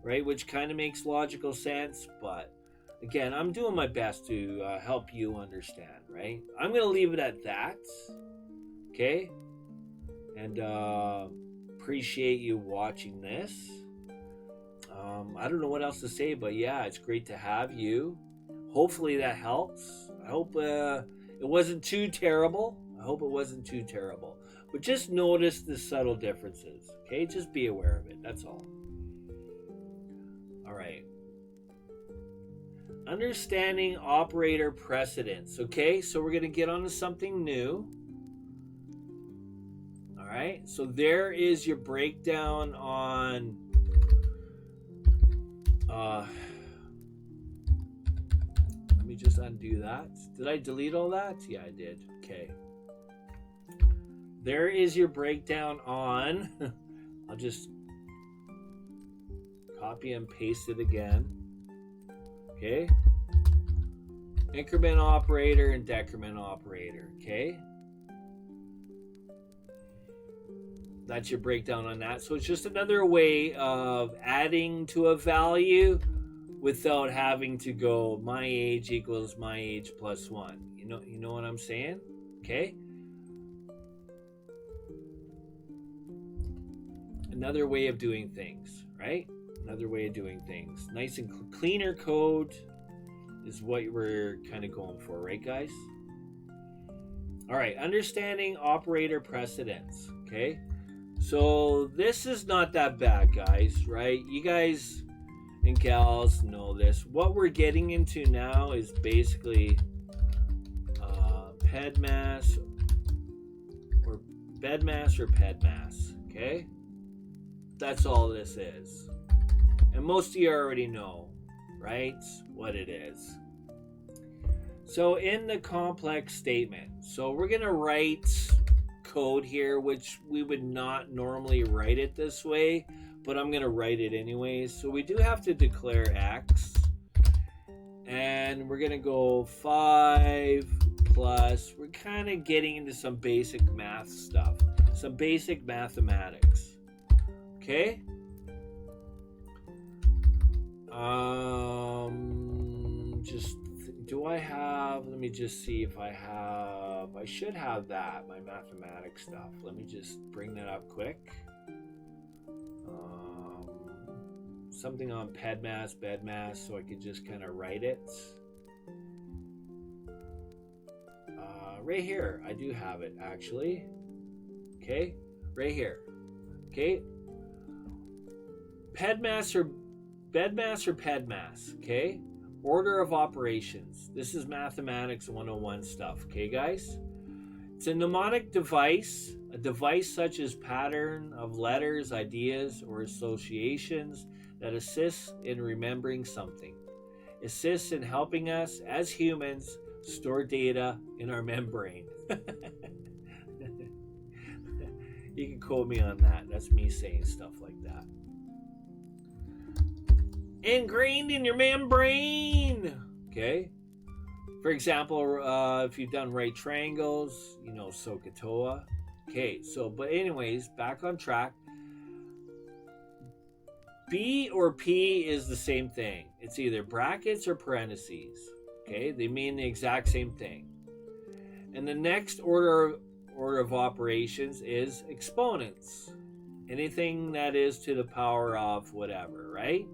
right? Which kind of makes logical sense, but again, I'm doing my best to help you understand, right? I'm going to leave it at that, okay? And appreciate you watching this. I don't know what else to say, but yeah, it's great to have you. Hopefully that helps. I hope it wasn't too terrible. But just notice the subtle differences, okay? Just be aware of it, that's all. All right. Understanding operator precedence, okay? So we're going to get on to something new. All right, so there is your breakdown on let me just undo that. Did I delete all that? Yeah, I did. Okay. There is your breakdown on I'll just Copy and paste it again. Okay. Increment operator and decrement operator. Okay. That's your breakdown on that. So it's just another way of adding to a value without having to go my age equals my age plus 1. You know what I'm saying? Okay. Another way of doing things, right? Another way of doing things. Nice and cleaner code is what we're kind of going for, right, guys? All right, understanding operator precedence. Okay. So this is not that bad, guys, right? You guys and gals know this. What we're getting into now is basically PEDMAS or BEDMAS or PEDMAS, okay? That's all this is. And most of you already know, right, what it is. So in the complex statement, so we're going to write code here, which we would not normally write it this way, but I'm going to write it anyways. So we do have to declare X, and we're going to go 5 plus, we're kind of getting into some basic math stuff, some basic mathematics. Okay? Do I have, let me just see if I have, I should have that, my mathematics stuff. Let me just bring that up quick. Something on PEDMAS, BEDMAS, so I could just kind of write it. Right here, I do have it actually. Okay, right here. Okay, PEDMAS or BEDMAS or PEDMAS, okay? Order of operations. This is mathematics 101 stuff, okay, guys? It's a mnemonic device, a device such as pattern of letters, ideas, or associations that assists in remembering something. Assists in helping us, as humans, store data in our membrane. You can quote me on that. That's me saying stuff like that. Ingrained in your membrane. Okay. For example, if you've done right triangles, you know SOHCAHTOA. Okay, so, but anyways, back on track. B or P is the same thing. It's either brackets or parentheses. Okay, they mean the exact same thing. And the next order of operations is exponents. Anything that is to the power of whatever, right?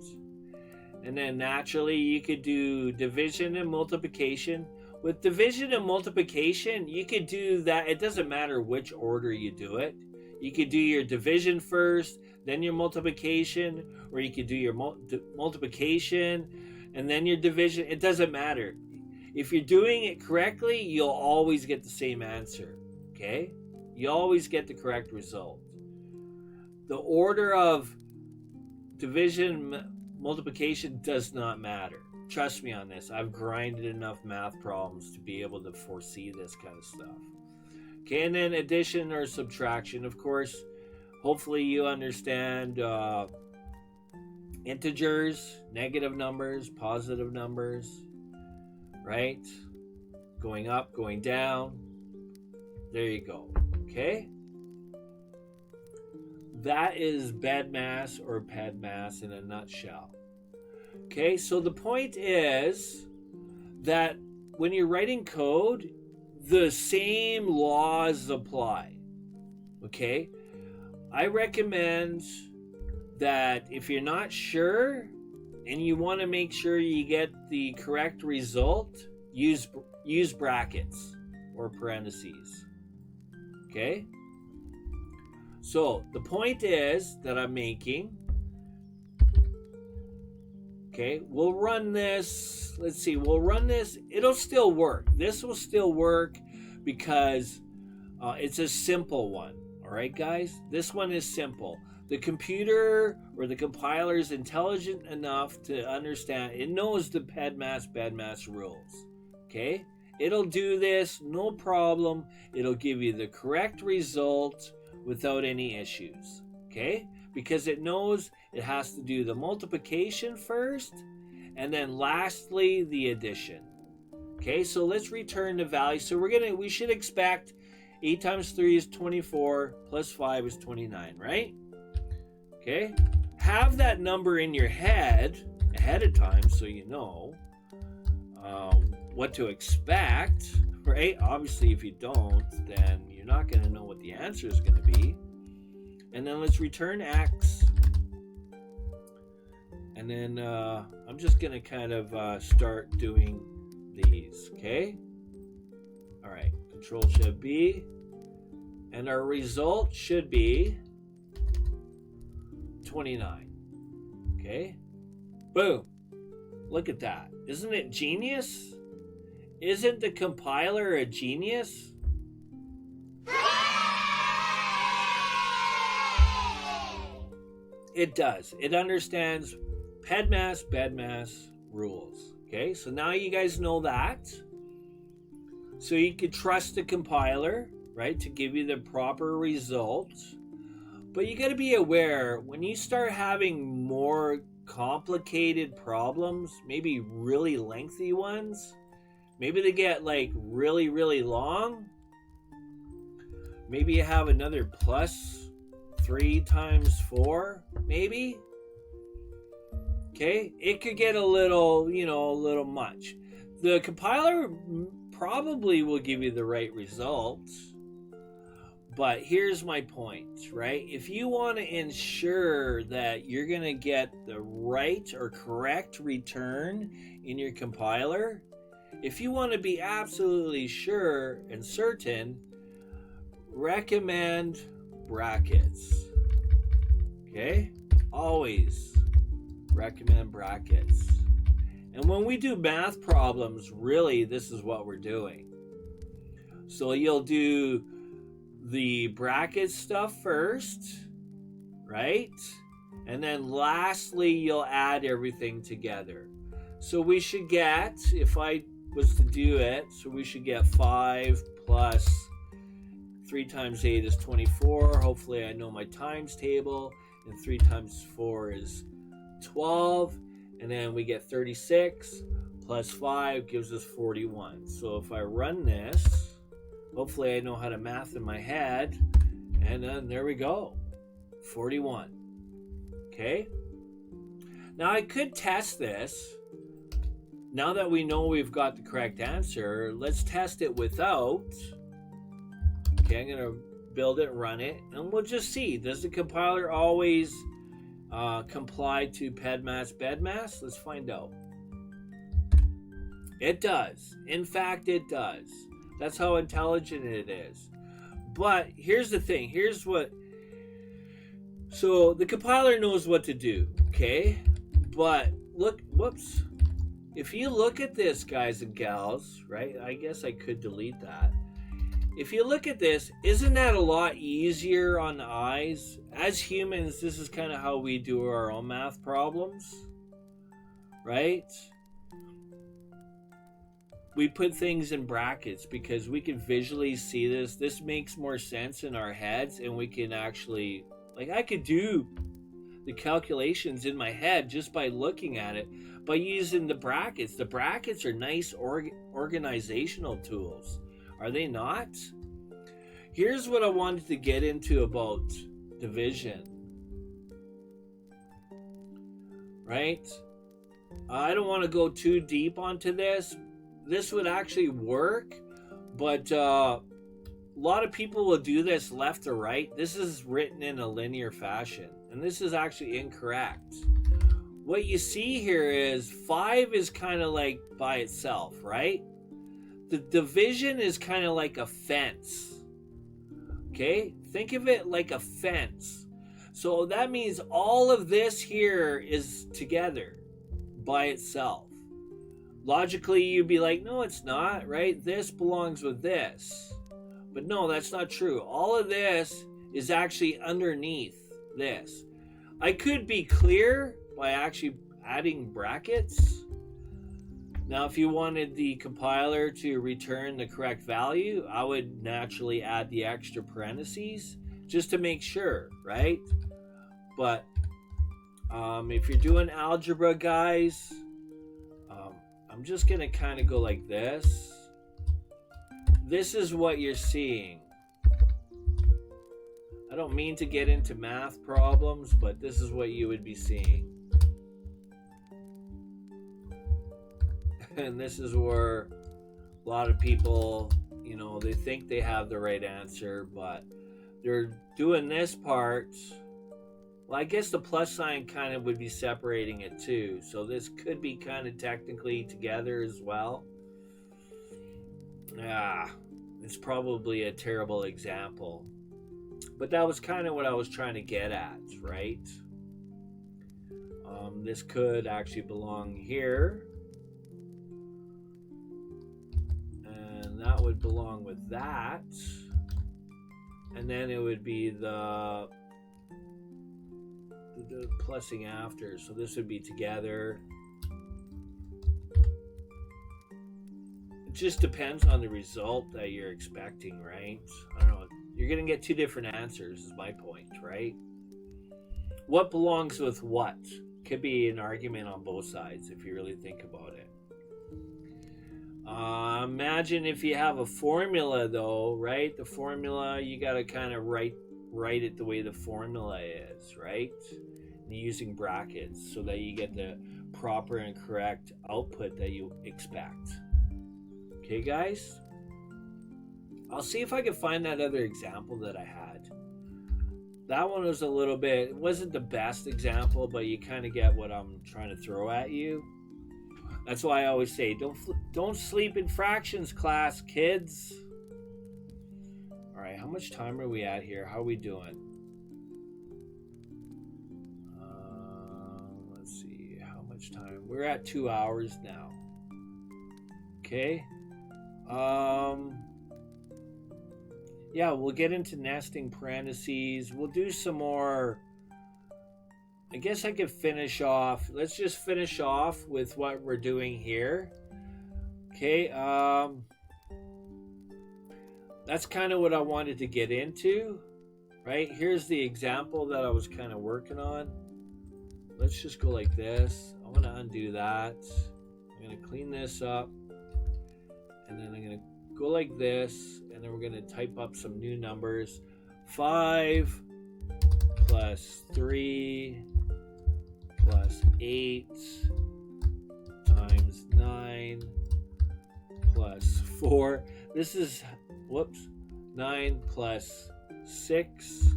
And then naturally you could do division and multiplication. With division and multiplication, you could do that. It doesn't matter which order you do it. You could do your division first, then your multiplication, or you could do your multiplication and then your division. It doesn't matter. If you're doing it correctly, you'll always get the same answer. Okay? You always get the correct result. The order of division, multiplication does not matter. Trust me on this. I've grinded enough math problems to be able to foresee this kind of stuff. Okay, and then addition or subtraction. Of course, hopefully you understand integers, negative numbers, positive numbers, right? Going up, going down. There you go. Okay? That is BEDMAS or PEDMAS in a nutshell. Okay, so the point is that when you're writing code, the same laws apply. Okay? I recommend that if you're not sure and you want to make sure you get the correct result, use brackets or parentheses. Okay? So the point is that I'm making, okay, we'll run this, let's see, we'll run this, it'll still work. This will still work because it's a simple one, all right, guys? This one is simple. The computer or the compiler is intelligent enough to understand, it knows the PEDMAS, BEDMAS rules, okay? It'll do this, no problem. It'll give you the correct result without any issues, okay? because it knows it has to do the multiplication first and then lastly the addition. Okay, so let's return the value. So we should expect 8 times 3 is 24 plus 5 is 29, right? Okay, have that number in your head ahead of time so you know what to expect, right? Obviously, if you don't, then you're not going to know what the answer is going to be. And then let's return x. And then I'm just going to kind of start doing these, okay? All right, Control-Shift B. And our result should be 29. Okay? Boom. Look at that. Isn't it genius? Isn't the compiler a genius? It does. It understands PEDMAS, BEDMAS rules. Okay, so now you guys know that. So you could trust the compiler, right, to give you the proper results. But you got to be aware, when you start having more complicated problems, maybe really lengthy ones, maybe they get like really, really long. Maybe you have another plus 3 times 4, maybe. Okay, it could get a little, a little much. The compiler probably will give you the right results. But here's my point, right? If you want to ensure that you're going to get the right or correct return in your compiler, if you want to be absolutely sure and certain, recommend brackets. Okay? Always recommend brackets. And when we do math problems, really, this is what we're doing. So you'll do the bracket stuff first, right? And then lastly, you'll add everything together. So we should get, if I was to do it, so we should get 5 plus 3 times 8 is 24. Hopefully I know my times table. And 3 times 4 is 12. And then we get 36 plus 5 gives us 41. So if I run this, hopefully I know how to math in my head. And then there we go. 41. Okay? Now I could test this. Now that we know we've got the correct answer, let's test it without. Okay, I'm going to build it, run it, and we'll just see. Does the compiler always comply to PEDMAS, BEDMAS? Let's find out. It does. In fact, it does. That's how intelligent it is. But here's the thing. Here's what... So the compiler knows what to do, okay? But look, whoops. If you look at this, guys and gals, right? I guess I could delete that. If you look at this, isn't that a lot easier on the eyes? As humans, this is kind of how we do our own math problems, right? We put things in brackets because we can visually see this. This makes more sense in our heads, and we can actually, like, I could do the calculations in my head just by looking at it, by using the brackets. The brackets are nice organizational tools. Are they not? Here's what I wanted to get into about division. Right? I don't want to go too deep onto this. This would actually work, but a lot of people will do this left to right. This is written in a linear fashion, and this is actually incorrect. What you see here is 5 is kind of like by itself, right? The division is kind of like a fence. Okay? Think of it like a fence. So that means all of this here is together by itself. Logically, you'd be like, no, it's not, right? This belongs with this. But no, that's not true. All of this is actually underneath this. I could be clear by actually adding brackets. Now, if you wanted the compiler to return the correct value, I would naturally add the extra parentheses just to make sure, right? But if you're doing algebra, guys, I'm just going to kind of go like this. This is what you're seeing. I don't mean to get into math problems, but this is what you would be seeing. And this is where a lot of people, you know, they think they have the right answer, but they're doing this part. Well, I guess the plus sign kind of would be separating it too. So this could be kind of technically together as well. Yeah, it's probably a terrible example. But that was kind of what I was trying to get at, right? This could actually belong here. And that would belong with that. And then it would be the plussing after. So this would be together. It just depends on the result that you're expecting, right? I don't know. You're going to get two different answers is my point, right? What belongs with what? Could be an argument on both sides if you really think about it. Imagine if you have a formula though, right? The formula, you got to kind of write it the way the formula is, right? And using brackets so that you get the proper and correct output that you expect. Okay, guys? I'll see if I can find that other example that I had. That one was a little bit, it wasn't the best example, but you kind of get what I'm trying to throw at you. That's why I always say, don't sleep in fractions, class, kids. All right, how much time are we at here? How are we doing? Let's see, how much time? We're at 2 hours now. Okay. Yeah, we'll get into nesting parentheses. We'll do some more. I guess I could finish off. Let's just finish off with what we're doing here. Okay, that's kind of what I wanted to get into, right? Here's the example that I was kind of working on. Let's just go like this. I'm going to undo that. I'm going to clean this up. And then I'm going to go like this. And then we're going to type up some new numbers. 5 plus 3 plus 8 times 9 plus 4. This is, 9 plus 6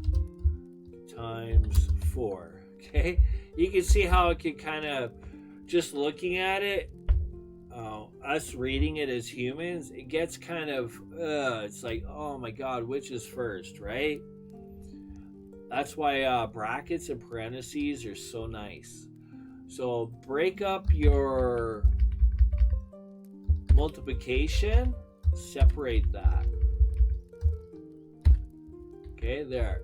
times 4. Okay? You can see how it could kind of, just looking at it, us reading it as humans, it gets kind of, it's like, oh my God, which is first, right? That's why brackets and parentheses are so nice. So break up your multiplication, separate that. Okay, there.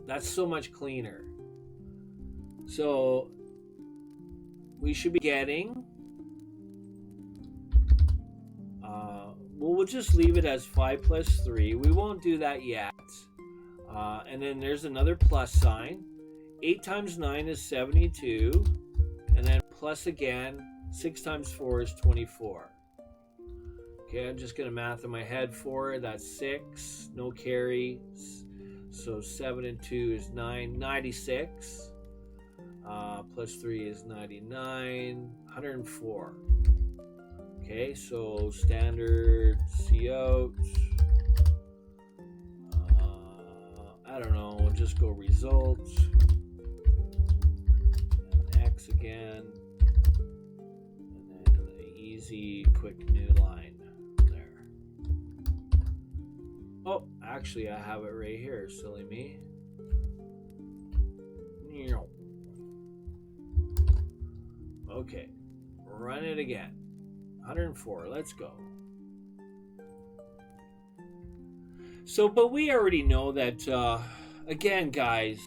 That's so much cleaner. So we should be getting, we'll just leave it as 5 plus 3. We won't do that yet. And then there's another plus sign. 8 times 9 is 72. And then plus again, 6 times 4 is 24. Okay, I'm just going to math in my head for it. That's 6, no carry. So 7 and 2 is 9, 96. Plus 3 is 99, 104. Okay, so standard cout. I don't know, we'll just go results. And X again. And then an easy, quick new line there. Oh, actually, I have it right here. Silly me. Okay, run it again. 104, let's go. So, but we already know that, again, guys,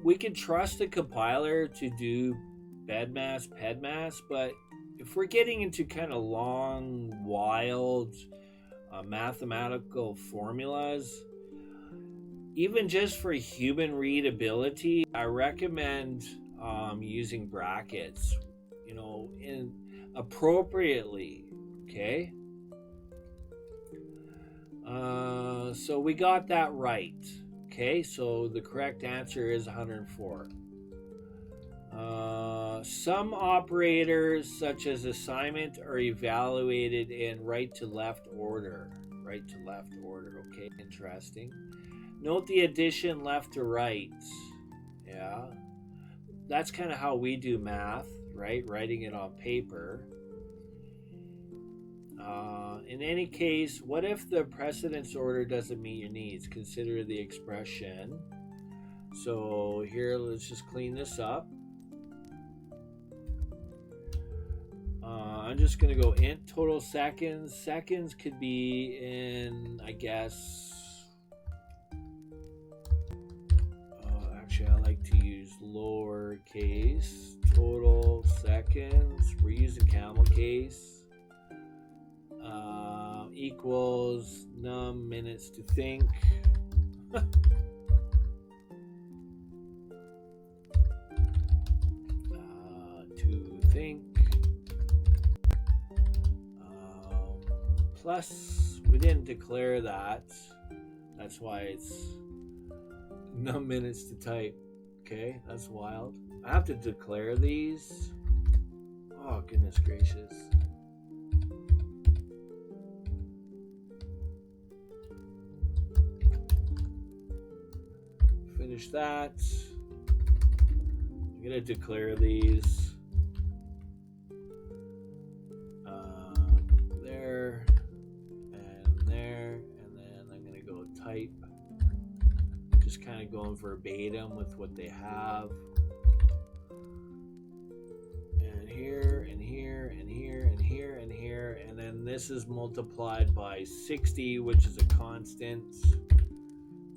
we can trust the compiler to do bedmass, pedmass, but if we're getting into kind of long, wild mathematical formulas, even just for human readability, I recommend using brackets, you know, in appropriately. Okay. So we got that right. Okay, so the correct answer is 104. Some operators, such as assignment, are evaluated in right to left order. Right to left order. Okay, interesting. Note the addition left to right. Yeah, that's kind of how we do math, right? Writing it on paper. In any case, what if the precedence order doesn't meet your needs? Consider the expression. So here, let's just clean this up. I'm just going to go int total seconds. Seconds could be in, I guess, actually I like to use lowercase. Total seconds. We're using camel case. Equals num minutes to think. To think. Plus, we didn't declare that. That's why it's num minutes to type. Okay, that's wild. I have to declare these. Oh, goodness gracious. Finish that. I'm gonna declare these. There and there, and then I'm gonna go type. Just kind of going verbatim with what they have. And here, and here, and here, and here, and here, and then this is multiplied by 60, which is a constant.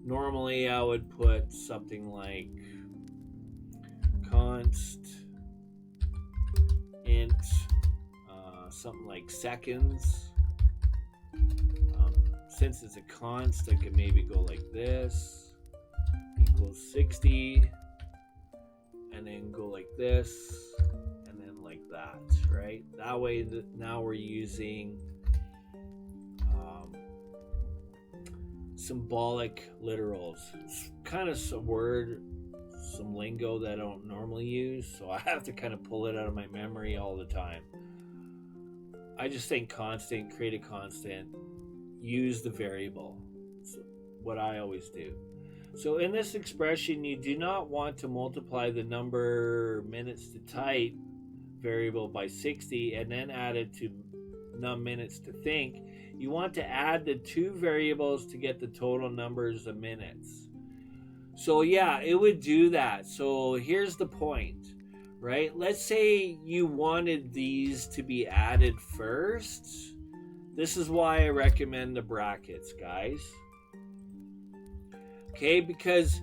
Normally I would put something like const int something like seconds. Since it's a const, I could maybe go like this, equals 60, and then go like this, and then like that, right? That way now we're using symbolic literals. It's kind of some word, some lingo that I don't normally use, so I have to kind of pull it out of my memory all the time. I just think constant, create a constant, use the variable. That's what I always do. So in this expression, you do not want to multiply the number minutes to type variable by 60 and then add it to num minutes to think. You want to add the two variables to get the total numbers of minutes. So yeah, it would do that. So here's the point, right? Let's say you wanted these to be added first. This is why I recommend the brackets, guys. Okay, because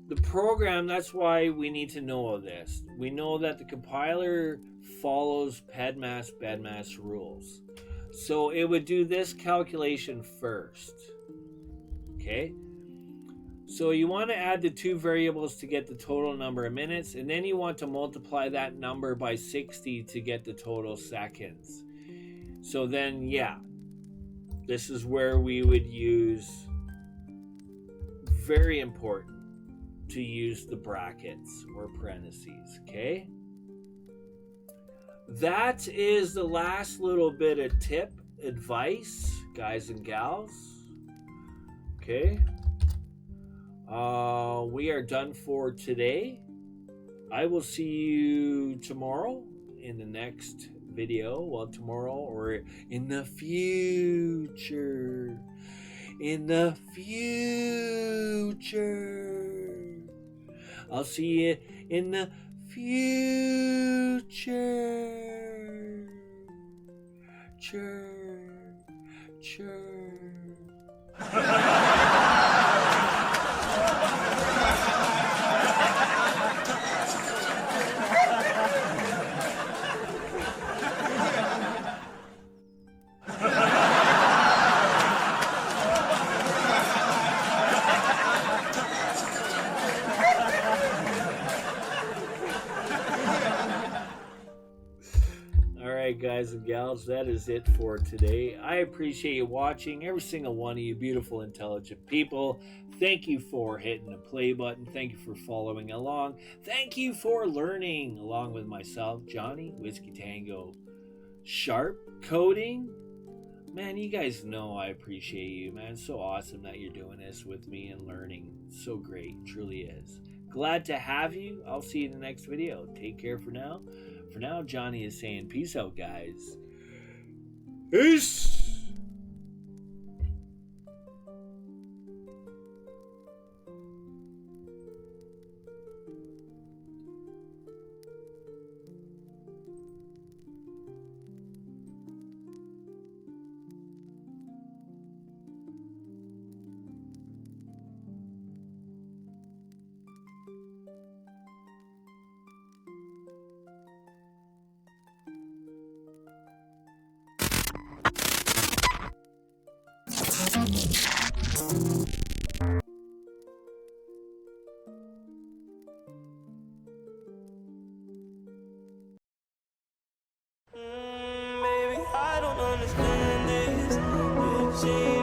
the program, that's why we need to know this. We know that the compiler follows PEDMAS, BEDMAS rules. So it would do this calculation first. Okay? So you want to add the two variables to get the total number of minutes, and then you want to multiply that number by 60 to get the total seconds. So then, yeah, this is where we would use, very important, to use the brackets or parentheses, okay? That is the last little bit of tip, advice, guys and gals. Okay. We are done for today. I will see you tomorrow in the next video. Well, tomorrow or in the future. In the future. I'll see you in the future. and gals, that is it for today. I appreciate you watching, every single one of you beautiful, intelligent people. Thank you for hitting the play button. Thank you for following along. Thank you for learning along with myself, Johnny, Whiskey Tango. Sharp coding. Man, you guys know I appreciate you, man. It's so awesome that you're doing this with me and learning. It's so great. It truly is. Glad to have you. I'll see you in the next video. Take care for now. For now, Johnny is saying peace out, guys. Peace! Baby, I don't understand this. You